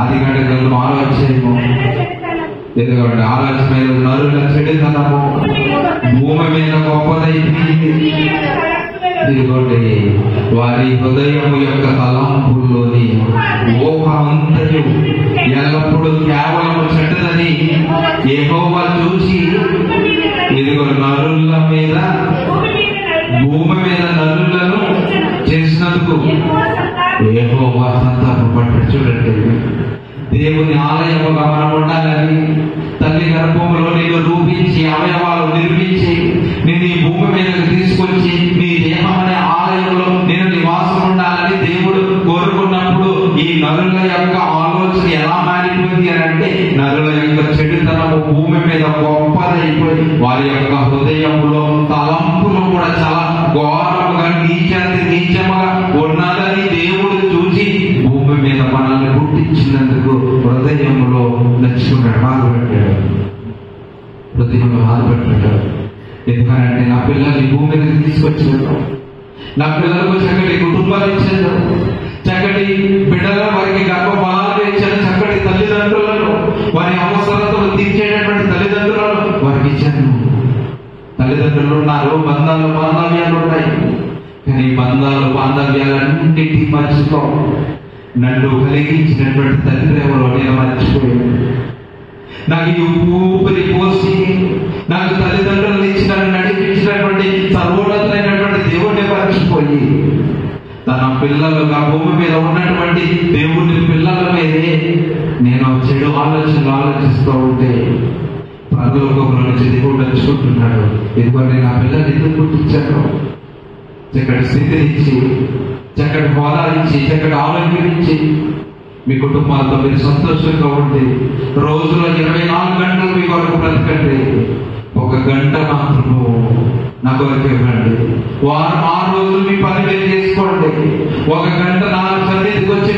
ఆదికాండ గ్రంథం 6వ అధ్యాయము, ఎందుకంటే ఆలోచన నరుల చెడుతనము భూమి మీద గొప్పదైపోయింది. ఇదిగోండి వారి హృదయము యొక్క తలంపుల్లోని ఊహమంతయు ఎల్లప్పుడూ కేవలం చెడ్డదని యెహోవా చూసి, ఇదిగో నరుల మీద భూమి మీద నరులను చేసినందుకు యెహోవా సంతాపపడ్డాడు. చూడండి, దేవుని ఆలయముగా మనం ఉండాలని తల్లి గర్భంలో నేను రూపించి అవయవాలు నిర్మించి నేను ఈ భూమి మీదకి తీసుకొచ్చి నీ దేహం అనే ఆలయంలో నేను నివాసం ఉండాలని దేవుడు కోరుకున్నప్పుడు ఈ నరుల యొక్క ఆలోచన ఎలా మారిపోయింది అని అంటే నరుల యొక్క చెడుతనము భూమి మీద గొప్పదైపోయి వారి యొక్క హృదయంలో తలంపులు కూడా చాలా ఘోరముగా నీచముగా ఉన్నదని దేవుడు చూసి భూమి మీద మనల్ని పుట్టించినందుకు హృదయంలో నచ్చుకున్నాడు, బాధపడ్డాడు. హృదయంలో బాధపడ్డాడు. ఎందుకంటే నా పిల్లల్ని భూమి మీదకి తీసుకొచ్చాడు, నా పిల్లలకు చక్కటి కుటుంబాలు ఇచ్చాడు, చక్కటి బిడ్డల వారికి గర్భఫలాలు ఇచ్చాడు, చక్కటి తల్లిదండ్రులను వారి అవసరతలు తీర్చేటటువంటి తల్లిదండ్రులను వారికి ఇచ్చాను. తల్లిదండ్రులు ఉన్నారు, బాంధవ్యాలు ఉన్నాయి. కానీ బాంధవ్యాలన్నింటి మర్చిపో నన్ను కలిగించినటువంటి తండ్రి ఎవరో నేను మర్చిపోయాను. నాకు ఈ ఊపిరి పోసి నాకు తల్లిదండ్రులు ఇచ్చి నన్ను నడిపించినటువంటి సర్వోన్నతమైనటువంటి దేవుడిని మర్చిపోయి తన పిల్లలుగా భూమి మీద ఉన్నటువంటి దేవుని పిల్లల మీదే నేను చెడు ఆలోచనలు ఆలోచిస్తూ ఉంటే పరలోకంలో నుంచి దేవుడు నడుచుకుంటున్నాడు. ఎందుకంటే నా పిల్లలు ఎందుకు పుట్టించాడు? చక్కటి స్థితిని ఇచ్చి, చక్కటి హోదా ఇచ్చి, చక్కటి ఆరోగ్యం ఇచ్చి మీ కుటుంబాలతో మీరు సంతోషంగా ఉండి రోజులో 24 గంటలు మీ కొరకు బ్రతకండి. 1 గంట మాత్రము నా కొరకు ఇవ్వండి. వారం 6 రోజులు మీ పని మీరు చేసుకోండి. 1 గంట నా సన్నిధికి వచ్చి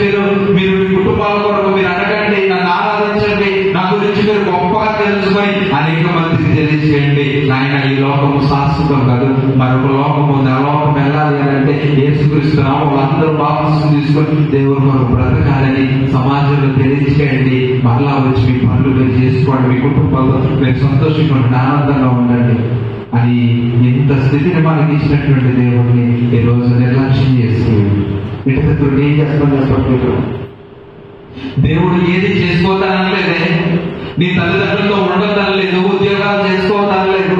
మీరు మీ కుటుంబాల కొరకు మీరు అడగండి, నన్ను ఆరాధించండి, నా గురించి మీరు గొప్పగా తెలుసుకొని అనేక మందికి తెలియజేయండి. నాయన ఈ లోకము శాశ్వతం కాదు, మరొక లోకము నరలోకం వెళ్ళాలి అని అంటే యేసుక్రీస్తు నామములో అందరూ బాప్తిసం తీసుకొని దేవుని కొరకు బ్రతకాలని సమాజంలో తెలియజేయండి. మరలా వచ్చి మీ పనులు మీరు చేసుకోండి, మీ కుటుంబంలో మీరు సంతోషంగా ఉండండి, ఆనందంగా ఉండండి అని ఇంత స్థితిని మనకి ఇచ్చినటువంటి దేవుడిని ఈ రోజు నిర్లక్ష్యం చేసి ఇంటి ఏం చేస్తాం చెప్పట్లేదు. దేవుడు ఏది చేసుకోవద్దనలేదే, నీ తల్లిదండ్రులతో ఉండటం లేదు, ఉద్యోగాలు చేసుకోవటం లేదు.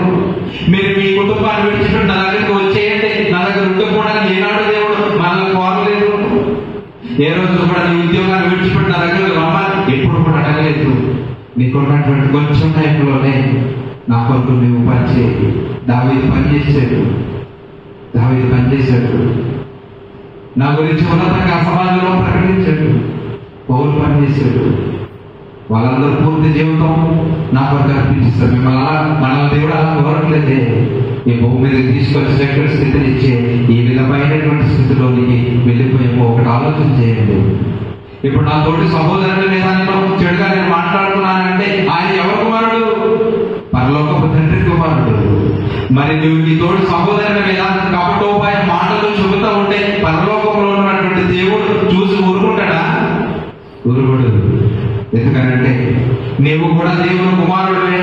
మీరు మీ కుటుంబాన్ని విడిచిపెట్టి నా దగ్గరికి వచ్చేయండి, నా దగ్గర ఉండిపోవడానికి ఏనాడు దేవుడు మనల్ని కోరలేదు. ఏ రోజు కూడా నీ ఉద్యోగాన్ని విడిచిపెట్టి నా దగ్గరకు రమ్మని ఎప్పుడు కూడా అడగలేదు. నీకున్నటువంటి కొంచెం టైంలోనే నా కొరకు నువ్వు పనిచేయి. దావీదు పనిచేశాడు. నా గురించి ఉన్నతంగా సమాజంలో ప్రకటించాడు. పౌలు పనిచేశాడు. వాళ్ళందరూ పూర్తి జీవితం నా కొరకు అర్పించేస్తారు. మనల్ని దేవుడు అలా కోరట్లేదే. ఈ భూమి మీద తీసుకొచ్చినటువంటి స్థితిని ఇచ్చే ఈ విధమైనటువంటి స్థితిలోనికి వెళ్ళిపోయేమో ఒకటి ఆలోచన చేయండి. ఇప్పుడు నా తోటి సహోదరుడి మీద చెడుగా నేను మాట్లాడుతున్నానంటే ఆయన ఎవరి కుమారుడు? పరలోకపు తండ్రి కుమారుడు. మరి నువ్వు నీ తోటి సహోదరుని మీద కపటోపాయ మాటలు చెబుతూ ఉంటే పరలోకంలో ఉన్నటువంటి దేవుడు చూసి ఊరుకుంటాడా? ఊరుకోడు. ఎందుకంటే నీవు కూడా దేవుని కుమారుడివే,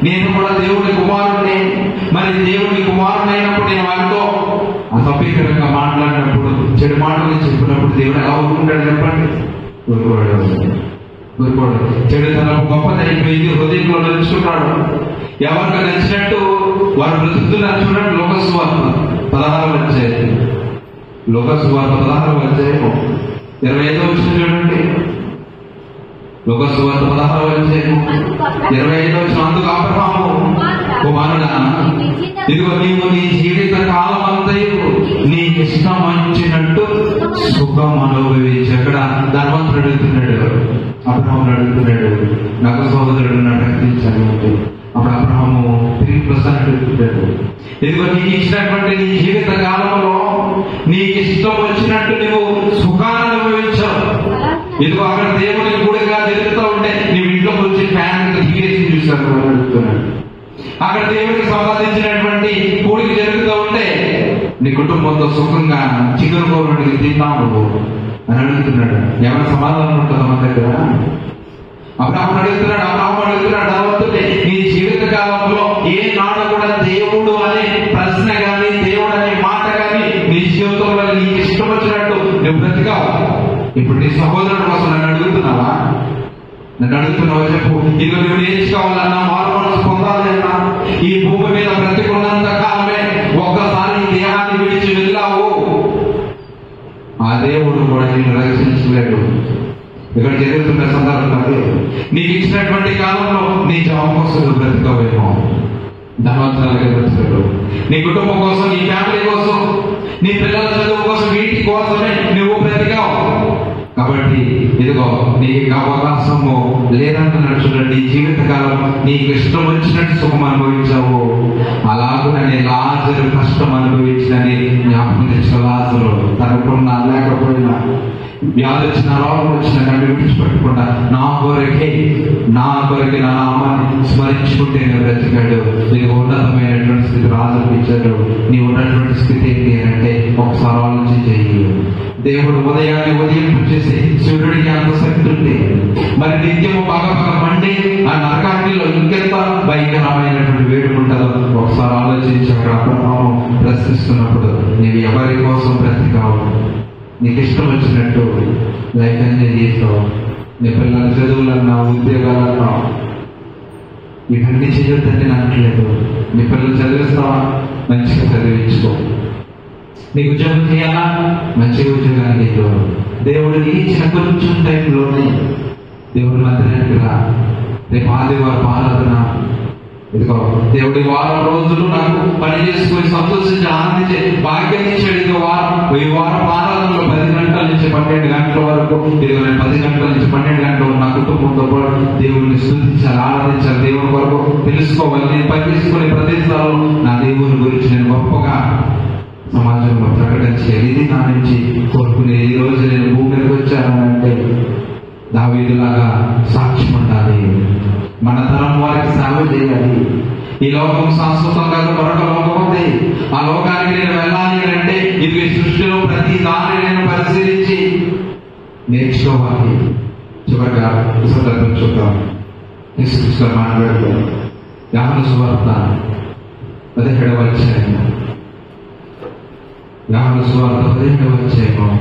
నేను కూడా దేవుని కుమారుడిని. మరి దేవుని కుమారుడైనప్పుడు నేను వారితో అసభ్యకరంగా మాట్లాడినప్పుడు, చెడు మాటలు చెప్పినప్పుడు దేవుడు ఎలా ఊరుకుంటాడు చెప్పండి? ఊరుకోడు. చెడు తనకు గొప్పదైపోయింది, హృదయంలో నడుచుకున్నాడు. ఎవరికి నచ్చినట్టు వారు బ్రతుకుతున్నారు. చూడండి, లోకసువార్త 16వ అధ్యాయం, లోకసువార్త 16వ అధ్యాయం 25వ వచనం చూడండి. లోకసువార్త 16వ అధ్యాయం 25వ వచనం. అందుకు అబ్రహాము, కుమారుడా, ఇదిగో నీవు నీ జీవిత కాలం అంతయు నీ ఇష్టం వచ్చినట్టు సుఖం అనుభవించి. అక్కడ ధనవంతుడు అడుగుతున్నాడు, అబ్రహాముడు అడుగుతున్నాడు, నాకు సహోదరుడు ప్రకటించాలి అంటే అప్పుడు అబ్రహాము తిరిగి ప్రశ్న అడుగుతున్నాడు, ఇదిగో నీకు ఇచ్చినటువంటి నీ జీవిత కాలంలో నీకు ఇష్టం వచ్చినట్టు నువ్వు సుఖాన్ని అనుభవించావు. ఇదిగో అక్కడ దేవుని గుడిగా జరుగుతూ ఉంటే నువ్వు ఇంట్లోకి వచ్చి ఫ్యాన్ తీరేసి చూశాను అడుగుతున్నాడు. అక్కడ దేవుడికి సంబంధించినటువంటి కూడికి జరుగుతూ ఉంటే నీ కుటుంబంతో సుఖంగా చికెన్ కూరని తిన్నావు అని అడుగుతున్నాడు. ఎవరి సమాధానం ఉంటుందో మన దగ్గర? అబ్రహాము అడుగుతున్నాడు ధనవంతుడే, నీ జీవిత కాలంలో ఏ నాడు కూడా దేవుడు అనే ప్రశ్న కానీ దేవుడు అనే మాట కానీ నీ జీవితంలో నీకు ఇష్టం వచ్చినట్టు నువ్వు బ్రతికావు. ఇప్పుడు నీ సహోదరుడు కోసం నన్ను అడుగుతున్నావా చెప్పు. ఇదిగో నువ్వు నేర్చుకోవాలన్నా, మారు మనసు పొందాలి అన్నా, ఈ భూమి మీద బ్రతికున్నంత కాలమే ఒక్కసారి దేహాన్ని విడిచి వెళ్ళావు, ఆ దేవుడు కూడా నేను రక్షించలేడు. ఇక్కడ జరుగుతున్న సందర్భం అదే. నీకు ఇచ్చినటువంటి కాలంలో నీ జాబ్ కోసం బ్రతికవేమో, ధనవంతులుగా బ్రతికాడు. నీ కుటుంబం కోసం, నీ ఫ్యామిలీ కోసం, నీ పిల్లల చదువు కోసం, వీటి కోసమే నువ్వు బ్రతికావు. కాబట్టి ఇదిగో నీకు అవకాశము లేదంటున్నాడు. చూడండి, నీ జీవితకాలం నీకు ఇష్టం వచ్చినట్టు సుఖం అనుభవించావు. అలాగునని లాజరు కష్టం అనుభవించినని జ్ఞాపకం తెచ్చిన లాజరు తనకున్నా లేకపోయినా, వ్యాధి వచ్చిన, రోగం వచ్చిన నన్ను విడిచిపెట్టకుండా నా కొరకే నా నామాన్ని స్మరించుకుంటే నేను బ్రతికాడు. నీకు ఉన్నతమైనటువంటి స్థితి రాజులకు ఇచ్చాడు. నీ ఉన్నటువంటి స్థితి ఏంటి అంటే ఒకసారి ఆలోచన చెయ్యి. దేవుడు ఉదయం చేసి సూర్యుడికి అంత శక్తి ఉంది, మరి నిత్యము బాగా మండి ఆ నరకాగ్నిలో ఇంకెంత భయంకరమైనటువంటి వేడుక ఉంటుందో ఒకసారి ఆలోచించి అక్కడ అబ్రహాము ప్రశ్నిస్తున్నప్పుడు నీవు ఎవరి కోసం బ్రతికావు? నీకు ఇష్టం వచ్చినట్టు లైఫ్ ఎంజాయ్ చేస్తావు. నీ పిల్లల చదువులన్నా, ఉద్యోగాలన్నా ఇవన్నీ చేయొద్దంటే అనట్లేదు. నీ పిల్లలు చదివిస్తావా? మంచిగా చదివించుకో. నీకు ఉద్యోగం చేయాలా? మంచిగా ఉద్యోగానికి వెళ్ళావు. దేవుడు ఇచ్చిన కొంచెం టైంలోనే దేవుడి మందిరానికి రా. రేపు ఆదివారం ఆరాధన, ఇదిగో దేవుడి వారం రోజులు నాకు పని చేసుకుని సంతోషించి ఆనందించే భాగ్యం ఇచ్చాడు. ఈ వారం ఆరాధనలో 10 గంటల నుంచి 12 గంటల వరకు, ఇదిగో నేను 10 గంటల నుంచి 12 గంటలు నా కుటుంబంతో పాటు దేవుడిని స్తుతించాలి, ఆరాధించాలి, దేవుని వరకు తెలుసుకోవాలి. నేను పనిచేసుకునే ప్రదేశాల్లో నా దేవుని గురించి నేను గొప్పగా సమాజంలో ప్రకటించాలి. ఇది నా నుంచి కోరుకునే. ఈ రోజు నేను భూమికి వచ్చానంటే దావీదులాగా సాక్ష్యం ఉండాలి. మన తరం వారికి సేవ చేయాలి. ఈ లోకం శాశ్వతం కాదు, మరొక లోకం ఉంది. ఆ లోకానికి నేను వెళ్ళాలి అంటే ఇది సృష్టిలో ప్రతి దాన్ని నేను పరిశీలించి నేర్చుకోవాలి. చివరిగా సందర్భం చూద్దాం. మాట్లాడుతాం. యోహాను సువార్త 17వ అధ్యాయం, యోహాను సువార్త 17వ అధ్యాయం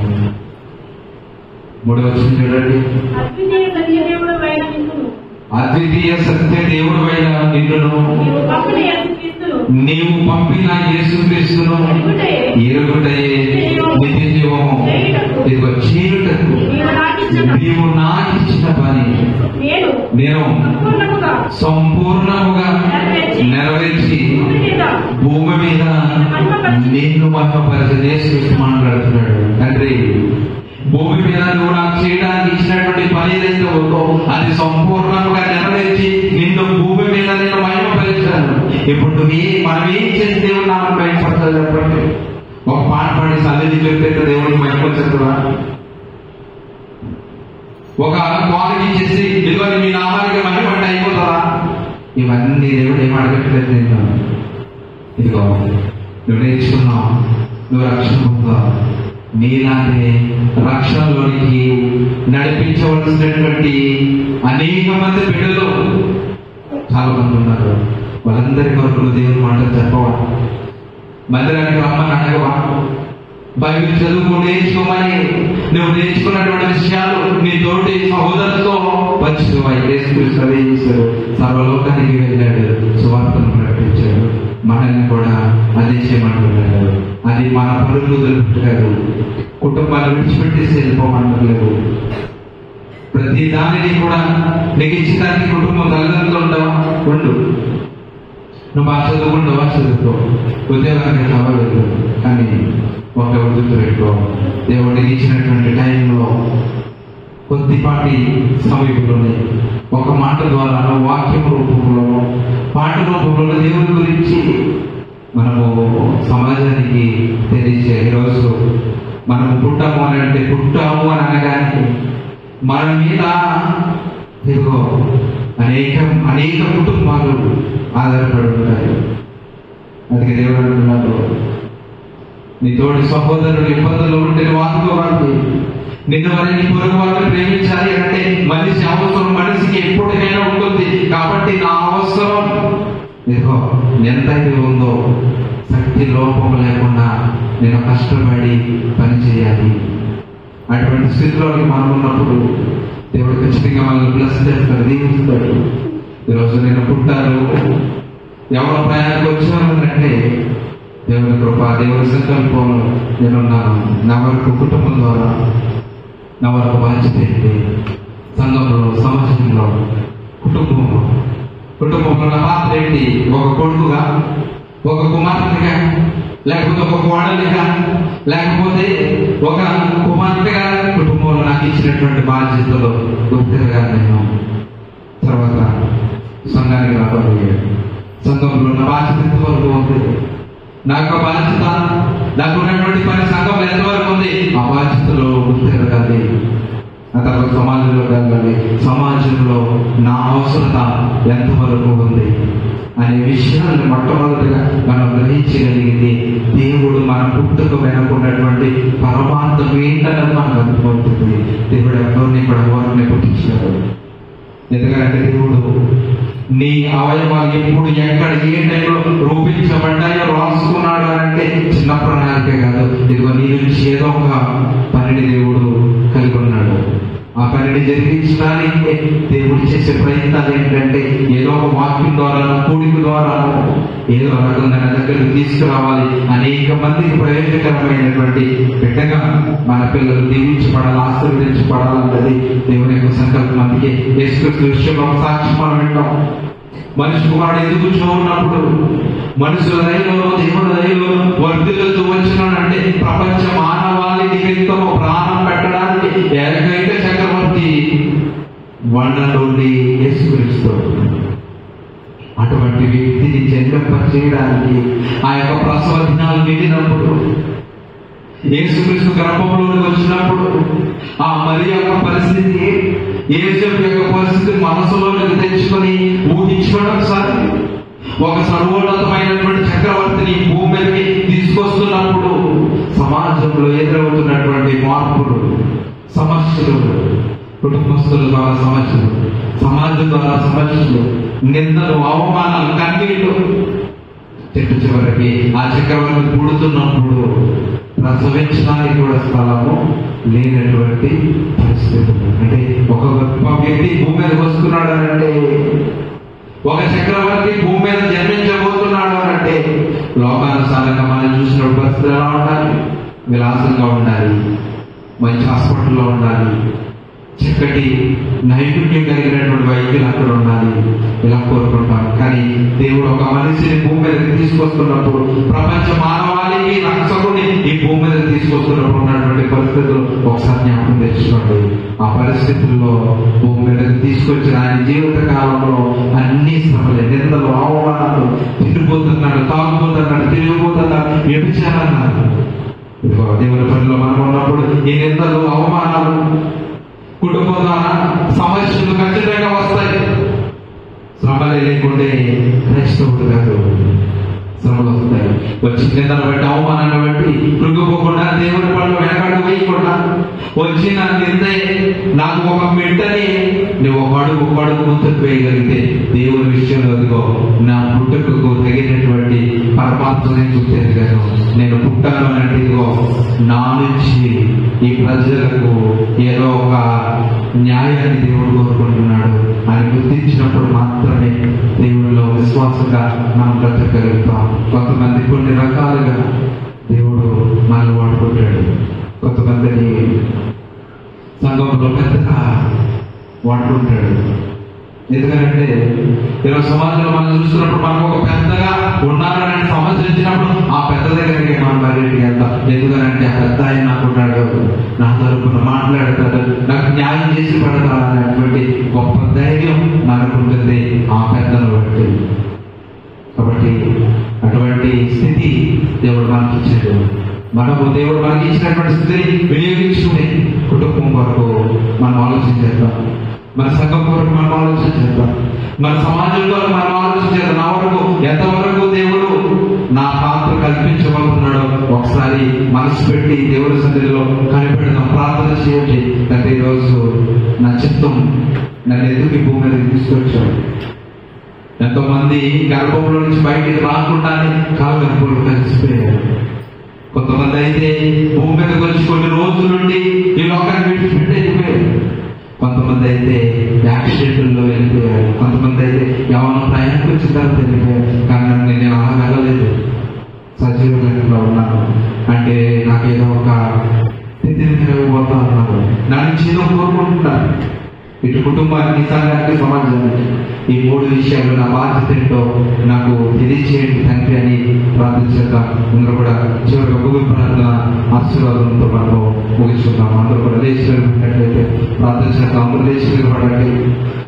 3వ వచనం చూడండి. అద్వితీయ సత్య దేవుడైన నిన్నును నీవు పంపిన యేసుక్రీస్తును ఎరుగుటయే నిత్య జీవము ఇదిగో చేయుటకు నీవు నాకిచ్చిన పని నేను సంపూర్ణముగా నెరవేర్చి భూమి మీద నిన్ను మహిమపరిచి మాట్లాడుతున్నాడు. తండ్రి, భూమి మీద నువ్వు నాకు చేయడానికి ఇచ్చినటువంటి పని ఏదైతే ఉందో అది సంపూర్ణంగా నెరవేర్చి నిన్ను భూమి మీద నేను మహిమపరిచాను. ఇప్పుడు మనం ఏం చేసి దేవుడు నాకు భయపడతాడు చెప్పండి? ఒక పాట పాడి సన్నిధి చెప్పేట దేవుడికి మహిమపరచరా? ఒక కాలకి చేసి ఇదిగో మీ నామానికి మహిమపడి అయిపోతారా? ఇవన్నీ దేవుడు ఏం అడగట్లేదు. నేను ఇదిగో నువ్వు నేర్చుకున్నావు, నువ్వు రక్షణ పొందుతావు, నీలాంటి రక్షణలోనికి నడిపించవలసినటువంటి అనేక మంది బిడ్డలు చాలా మంది ఉన్నారు. వాళ్ళందరి కొరకు దేవుని మాటలు చెప్పవా? మందిరానికి రమ్మని అడగవా? బైబిల్ చదువు నేర్చుకోమని నువ్వు నేర్చుకున్నటువంటి విషయాలు నీ తోటి సహోదరులతో పంచుకోవా? యేసుక్రీస్తు సర్వలోకానికి వెళ్ళాడు, సువార్తను ప్రకటించాడు. మనల్ని కూడా అదే చేయమంటున్నాడు. అది మన పనులు వదిలిపెట్టారు, కుటుంబాలు విడిచిపెట్టేసి వెళ్ళిపోమంటలేదు. ప్రతి దానిని కూడా నీకు ఇచ్చడానికి కుటుంబం తల్లిదండ్రులు ఉండవా? ఉండు. నువ్వు బాగా చదువుకుంటావా? చదువుకో. ఉద్యోగానికి కావాలి, కానీ ఒక గుర్తు పెట్టుకో, దేవుడికి ఇచ్చినటువంటి టైంలో కొద్దిపాటి సమయంలోనే ఒక మాట ద్వారా వాక్యం రూపంలో పాట రూపంలో దేవుడి గురించి మనము సమాజానికి తెలియజే. ఈరోజు మనము పుట్టాము అని అంటే పుట్టాము అని అనగానే మన మీద ఇదిగో అనేక కుటుంబాలు ఆధారపడి ఉంటాయి. అందుకే దేవుడు అంటున్నారు, నీ తోటి సహోదరుడు ఇబ్బందులు ఉంటే వాడుకోవాలి. నిన్ను వారిని పొరుగు వాళ్ళని ప్రేమించాలి అంటే మనిషి అవసరం మనిషికి ఎప్పటికైనా ఉంటుంది. కాబట్టి నా అవసరం ఇదిగో ఎంతైతే ఉందో శక్తి లోపం లేకుండా నేను కష్టపడి పని చేయాలి. అటువంటి స్థితిలోకి మనం ఉన్నప్పుడు దేవుడు ఖచ్చితంగా మనల్ని ప్లస్ చేస్తాడు, దీవిస్తాడు. ఈరోజు నేను పుట్టారు, ఎవరు ప్రయాణానికి వచ్చానంటే దేవుని కృప, దేవుని సంకల్పంలో నేనున్నాను. నా వరకు కుటుంబం ద్వారా నా వరకు బాధ్యత ఏంటి? సంఘంలో, సమాజంలో, కుటుంబంలో నా పాత్ర ఏంటి? ఒక కొడుకుగా, ఒక కుమార్తెగా, లేకపోతే ఒక కోడలిగా, లేకపోతే ఒక కుమార్తెగా కుటుంబంలో నాకు ఇచ్చినటువంటి బాధ్యతలు గుర్తుగా నేను తర్వాత సంఘానికి రాబోయే సంఘంలో నా బాధ్యత ఎంతవరకు ఉంది? నాకు బాధ్యత, నాకు ఉన్నటువంటి పని సంఘంలో ఎంతవరకు ఉంది? ఆ బాధ్యతలో గుర్తిరగాలి. ఆ తర్వాత సమాజంలో కలగాలి. సమాజంలో నా అవసరత ఎంతవరకు ఉంది అనే విషయాన్ని మొట్టమొదటిగా మనం గ్రహించగలిగింది దేవుడు మన పుట్టుక వెనుకున్నటువంటి పరమార్థం ఏంటన్నది మనకు అర్థమవుతుంది. దేవుడు ఎవరిని కూడా వారిని పుట్టించాడు. ఎందుకంటే దేవుడు నీ అవయవాలు ఎప్పుడు ఎక్కడ ఏ టైంలో రూపించబడ్డాయో రాసుకున్నాడు అంటే చిన్న ప్రణాళిక కాదు. ఇదిగో నీ నుంచి ఏదో ఒక పనిని దేవుడు కలిగి ఉన్నాడు. ఆ పనిని జరిగించడానికి దేవుడు చేసే ప్రయత్నాలు ఏంటంటే ఏదో ఒక వాక్యం ద్వారా, కూడిక ద్వారా ఏదో రకంగా నా దగ్గరకు తీసుకురావాలి. అనేక మందికి ప్రయోజనకరమైనటువంటి బిడ్డగా మన పిల్లలు దీవించబడాలి, ఆశీర్వదించబడాలన్నది దేవుని యొక్క సంకల్పం. అందుకే యేసుక్రీస్తు విషయంలో సాక్షి మనం వింటాం. మనిషి కుమారుడు ఎందుకు చూడనప్పుడు మనుషుల దయలో దేవుడు దయలో వర్ధిల్లుతూ వచ్చినాడంటే ప్రపంచ మానవాళి నిమిత్తము ప్రాణం పెట్టడానికి ఏకైక చక్రవర్తి వండనుండి యేసుక్రీస్తు. అటువంటి వ్యక్తిని జన్మపరిచేయడానికి ఆ యొక్క ప్రసవ దినాలు నిండినప్పుడు యేసుక్రీస్తు గర్భంలోకి వచ్చినప్పుడు ఆ మరి యొక్క పరిస్థితి, యేసయ్య యొక్క పరిస్థితి మనసులోకి తెచ్చుకొని ఊహించుకోవడం సార్. ఒక సర్వోన్నతమైనటువంటి చక్రవర్తిని భూమి మీదకి తీసుకొస్తున్నప్పుడు సమాజంలో ఎదురవుతున్నటువంటి మార్పులు, సమస్యలు, కుటుంబస్తుల ద్వారా సమస్యలు, సమాజం ద్వారా సమస్యలు, నిందలు, అవమానాలు, కన్నీళ్లు, చెట్టు చివరికి ఆ చక్రవర్తి పుడుతున్నప్పుడు ప్రసవించడానికి కూడా స్థలము లేనటువంటి పరిస్థితులు. అంటే ఒక గొప్ప వ్యక్తి భూమి మీదకి వస్తున్నాడు అని అంటే, ఒక చక్రవర్తి భూమి మీద జన్మించబోతున్నాడు అని అంటే, లోకానుసారంగా మనం చూసినప్పుడు పరిస్థితులు ఎలా ఉండాలి? విలాసంగా ఉండాలి, మంచి హాస్పిటల్లో ఉండాలి, చక్కటి నైపుణ్యం కలిగినటువంటి వైద్యులు అక్కడ ఉండాలి, ఇలా కోరుకుంటాం. కానీ దేవుడు ఒక మనిషిని భూమి మీదకి తీసుకొస్తున్నప్పుడు, ప్రపంచ మానవాళికి రక్షకుని ఈ భూమి మీదకి తీసుకొస్తున్నప్పుడు ఉన్నటువంటి పరిస్థితులు ఒకసారి జ్ఞాపకం తెచ్చుకోండి. ఆ పరిస్థితుల్లో భూమి మీదకి తీసుకొచ్చిన ఆయన జీవిత కాలంలో అన్ని శ్రమలే, నిందలు, అవమానాలు, తిరిగిపోతున్నాడు, తాగుపోతున్నాడు, తిరిగిపోతున్నాడు, వ్యభిచారన్నారు. ఇదిగో దేవుని పనిలో మనం ఉన్నప్పుడు ఈ నిందలు, అవమానాలు, కుటుంబ సమస్యలు ఖచ్చితంగా వస్తాయి. శ్రమలే లేకుంటే క్రైస్తవుడు కాదు. శ్రమలు వస్తాయి. వచ్చి నిందను బట్టి, అవమానాన్ని బట్టి కృంగిపోకుండా, దేవుని పనులు వెనకాడు వేయకుండా, వచ్చిన నిందే నాకు ఒక మెట్టని నువ్వు ఒక అడుగు ముందుకు వేయగలిగితే దేవుని విషయంలో అదిగో నా పుట్టుకకు తగినటువంటి పరమాత్మ నేను చూసేది కాదు. నేను పుట్టాను అంటే ఇదిగో నా నుంచి ఈ ప్రజలకు ఏదో ఒక న్యాయాన్ని దేవుడు కోరుకుంటున్నాడు అని గుర్తించినప్పుడు మాత్రమే దేవుడిలో విశ్వాసంగా మనం బ్రతకగలుగుతాం. కొంతమంది కొన్ని రకాలుగా దేవుడు మనల్ని వాడుకుంటాడు. కొంతమందిని సంఘంలో పెద్దగా వాడుకుంటాడు. ఎందుకంటే ఈరోజు సమాజంలో మనం చూస్తున్నప్పుడు మనకు ఒక పెద్దగా ఉన్నారని సమస్య వచ్చినప్పుడు ఆ పెద్ద దగ్గరికి మనం బయటికి వెళ్తాం. ఎందుకనంటే ఆ పెద్ద ఆయన నాకున్నాడు, నా తరపున మాట్లాడతాడు, నాకు న్యాయం చేసి పడతాడు అనేటువంటి గొప్ప ధైర్యం మనకు ఉంటుంది ఆ పెద్దను బట్టి. కాబట్టి అటువంటి స్థితి దేవుడు మనకి ఇచ్చాడు. మనము దేవుడు మనకి ఇచ్చినటువంటి స్థితిని వినియోగించుకుని కుటుంబం వరకు మనం ఆలోచించేద్దాం, మన సంఘం కొరకు మనం ఆలోచించేద్దాం, మన సమాజం కొరకు మనం ఆలోచించేద్దాం. నా వరకు ఎంతవరకు దేవుడు నా పాత్ర కల్పించబోతున్నాడో ఒకసారి మనసు పెట్టి దేవుడి సన్నిధిలో కనిపెడదాం, ప్రార్థన చేయండి. అంటే ఈరోజు నా చిత్తం నన్ను ఎందుకు ఈ భూమి మీద తీసుకొచ్చాడు? ఎంతో మంది గర్భంలో నుంచి బయటికి రాకుండానే కాలు గర్భంలో కలిసిపోయారు. కొంతమంది అయితే భూమి మీదకి వచ్చి కొన్ని రోజుల నుండి ఈ లోకాన్ని విడిచిపెట్టి వెళ్ళిపోయారు. కొంతమంది అయితే యాక్సిడెంట్లో వెళ్ళిపోయారు. కొంతమంది అయితే ఎవరో ప్రయాణం వచ్చిన తర్వాత వెళ్ళిపోయారు. కానీ నేను అలా వెళ్ళలేదు, సజీవంగా ఉన్నాను. అంటే నాకేదో ఒక స్థితిని తిరగబోతా ఉన్నాను, నా నుంచి ఏదో కోరుకుంటున్నాను. ఇటు కుటుంబానికి, సంఘానికి, సమాజానికి ఈ మూడు విషయాలు నా బాధ్యత ఏంటో నాకు తెలియచేయండి తండ్రి అని ప్రార్థించేద్దాం. అందరూ కూడా చివరిగా ముగింపు ప్రార్థన ఆశీర్వాదంతో మనం ముగించుకుందాం. అందరూ కూడా లేచినట్లయితే ప్రార్థించేద్దాం. అందరూ లేచిపడండి,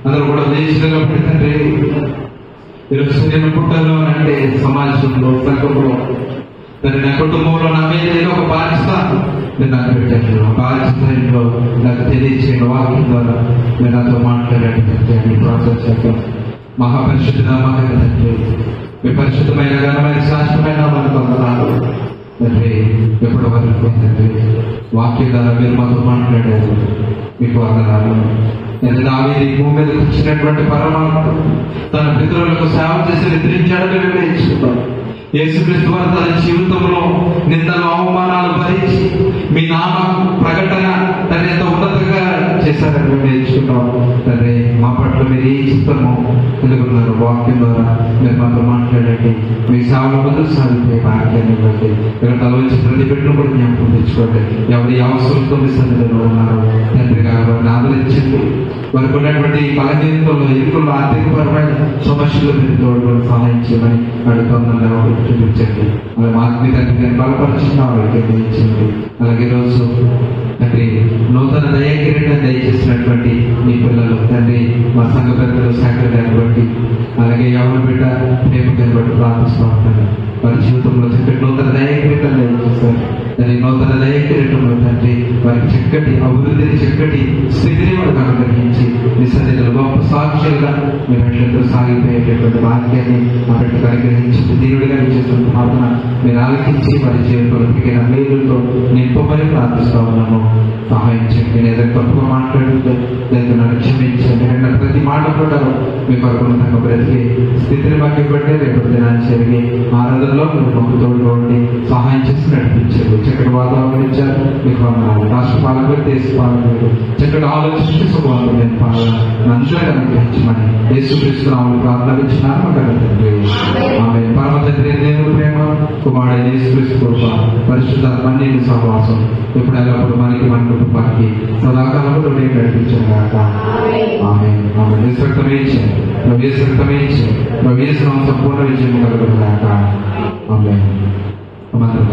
అందరూ కూడా లేచినప్పుడు తండ్రి ఈరోజు నేను పుట్టాను అంటే సమాజంలో, సంఘంలో, నా కుటుంబంలో నా మీద ఏదో ఒక బాధ్యత మీరు నాకు పెట్టాను. బాధ్యతలో నాకు తెలియచేయండి. వాక్యం ద్వారా మీరు నాతో మాట్లాడండి, ప్రాసెస్ చేద్దాం. మహాపరిశుద్ధ నామమున తండ్రి, మీ పరిశుద్ధమైన ఘనమైన శాశ్వతమైన నామమున వందనాలు తండ్రి. ఎప్పటి వరకు తండ్రి వాక్యం ద్వారా మీరు మాతో మాట్లాడారు, మీకు వందనాలు. దావీదు భూమి మీద వచ్చినటువంటి పరమాత్మ తన పితరులకు సేవ చేసి నిద్రించాడని నిర్ణయించుకున్నాం. యేసుక్రీస్తు వారు తన జీవితంలో నిందలు, అవమానాలు భరించి మీ నామ ప్రకటన తను ఎంతో ఉన్నతంగా చేశారని మేము నేర్చుకున్నాం. తండ్రి మా పట్ల మీరు ఏ చిత్తమో తెలుగున్నారు. వాక్యం ద్వారా మీరు మాతో మాట్లాడండి. మీ సేవలు ముందుకు సాగితే భాగ్యాన్ని ఇవ్వండి. ఇక్కడ తలవచ్చి ప్రతి పెట్టిన కూడా జ్ఞాపకం తెచ్చుకోండి. ఎవరి అవసరంతో మీ సన్నిధిలో ఉన్నారు తండ్రి గారు వారిని ఆదరించండి. వారికి ఉన్నటువంటి బలహీనతల్లో, ఇరుకుల్లో, ఆర్థికపరమైన సమస్యలు మీరు తోడుకొని సహాయం చేయమని అడుగుతున్నాను. చూపించండి. అలాగే ఆత్మీయ తండ్రి బలపరిచిన వారికి దయచేయండి. అలాగే రోజు తండ్రి నూతన దయాకిరీటం దయచేసినటువంటి మీ పిల్లలు తండ్రి, మా సంఘ పెద్దలు శాఖలను బట్టి, అలాగే ఎవరి బిడ్డ ప్రేమని బట్టి ప్రార్థిస్తూ ఉంటాను. వారి జీవితంలో చక్కటి నూతన దయాకిరీటం దయచేస్తారు. దాని నూతన దయాకిరీటంలో తండ్రి వారికి చక్కటి అభివృద్ధిని, చక్కటి స్థితిని వారికి అనుగ్రహించి మీ సన్నిధిలో గొప్ప సాక్షులుగా మీ బిడ్డలతో సాగిపోయేటటువంటి భాగ్యాన్ని మా బిడ్డకు అనుగ్రహించి దీనుడిగా చేస్తున్న ప్రార్థన మీరు ఆలకించి వారి జీవితంలో మేలుతో నింపమని ప్రార్థిస్తూ ఉన్నాము. సహాయం చేయండి. లేదా తప్పుగా మాట్లాడుతూ లేదా క్షమించండి. ప్రతి మాట ప్రకారం మీ కొరకు బ్రతికి స్థితిని మాకు ఇవ్వండి. రేపు దినాన్ని జరిగి ఆరాధనలో మీరు మాకు తోడుగా ఉండి సహాయం చేసి నడిపించండి. చక్కటి వాతావరణం ఇచ్చారు. మీకు రాష్ట్ర పాలకులు, దేశ పాలకులు చక్కటి ఆలోచించి శుభవంతమైన పాలన అందరూ అనుగ్రహించమని యేసుక్రీస్తు నామములో ప్రార్థించినారు మా తండ్రి. ఆమె పరమ తండ్రి దేవుని ప్రేమ, కుమారుడైన యేసుక్రీస్తు కృప, పరిశుద్ధాత్మ అన్యోన్య సహవాసం ఇప్పుడు ఎల్లప్పుడు మనకి మన కుటుంబానికి సదాకాలంలో నడిపించాను కాక. ఆమె ఆమె నిశ్శక్తమేయించే ప్రవేశక్తమేయించే ప్రవేశం సంపూర్ణ విజయం కలుగును కాక. ఆమె మంత్రం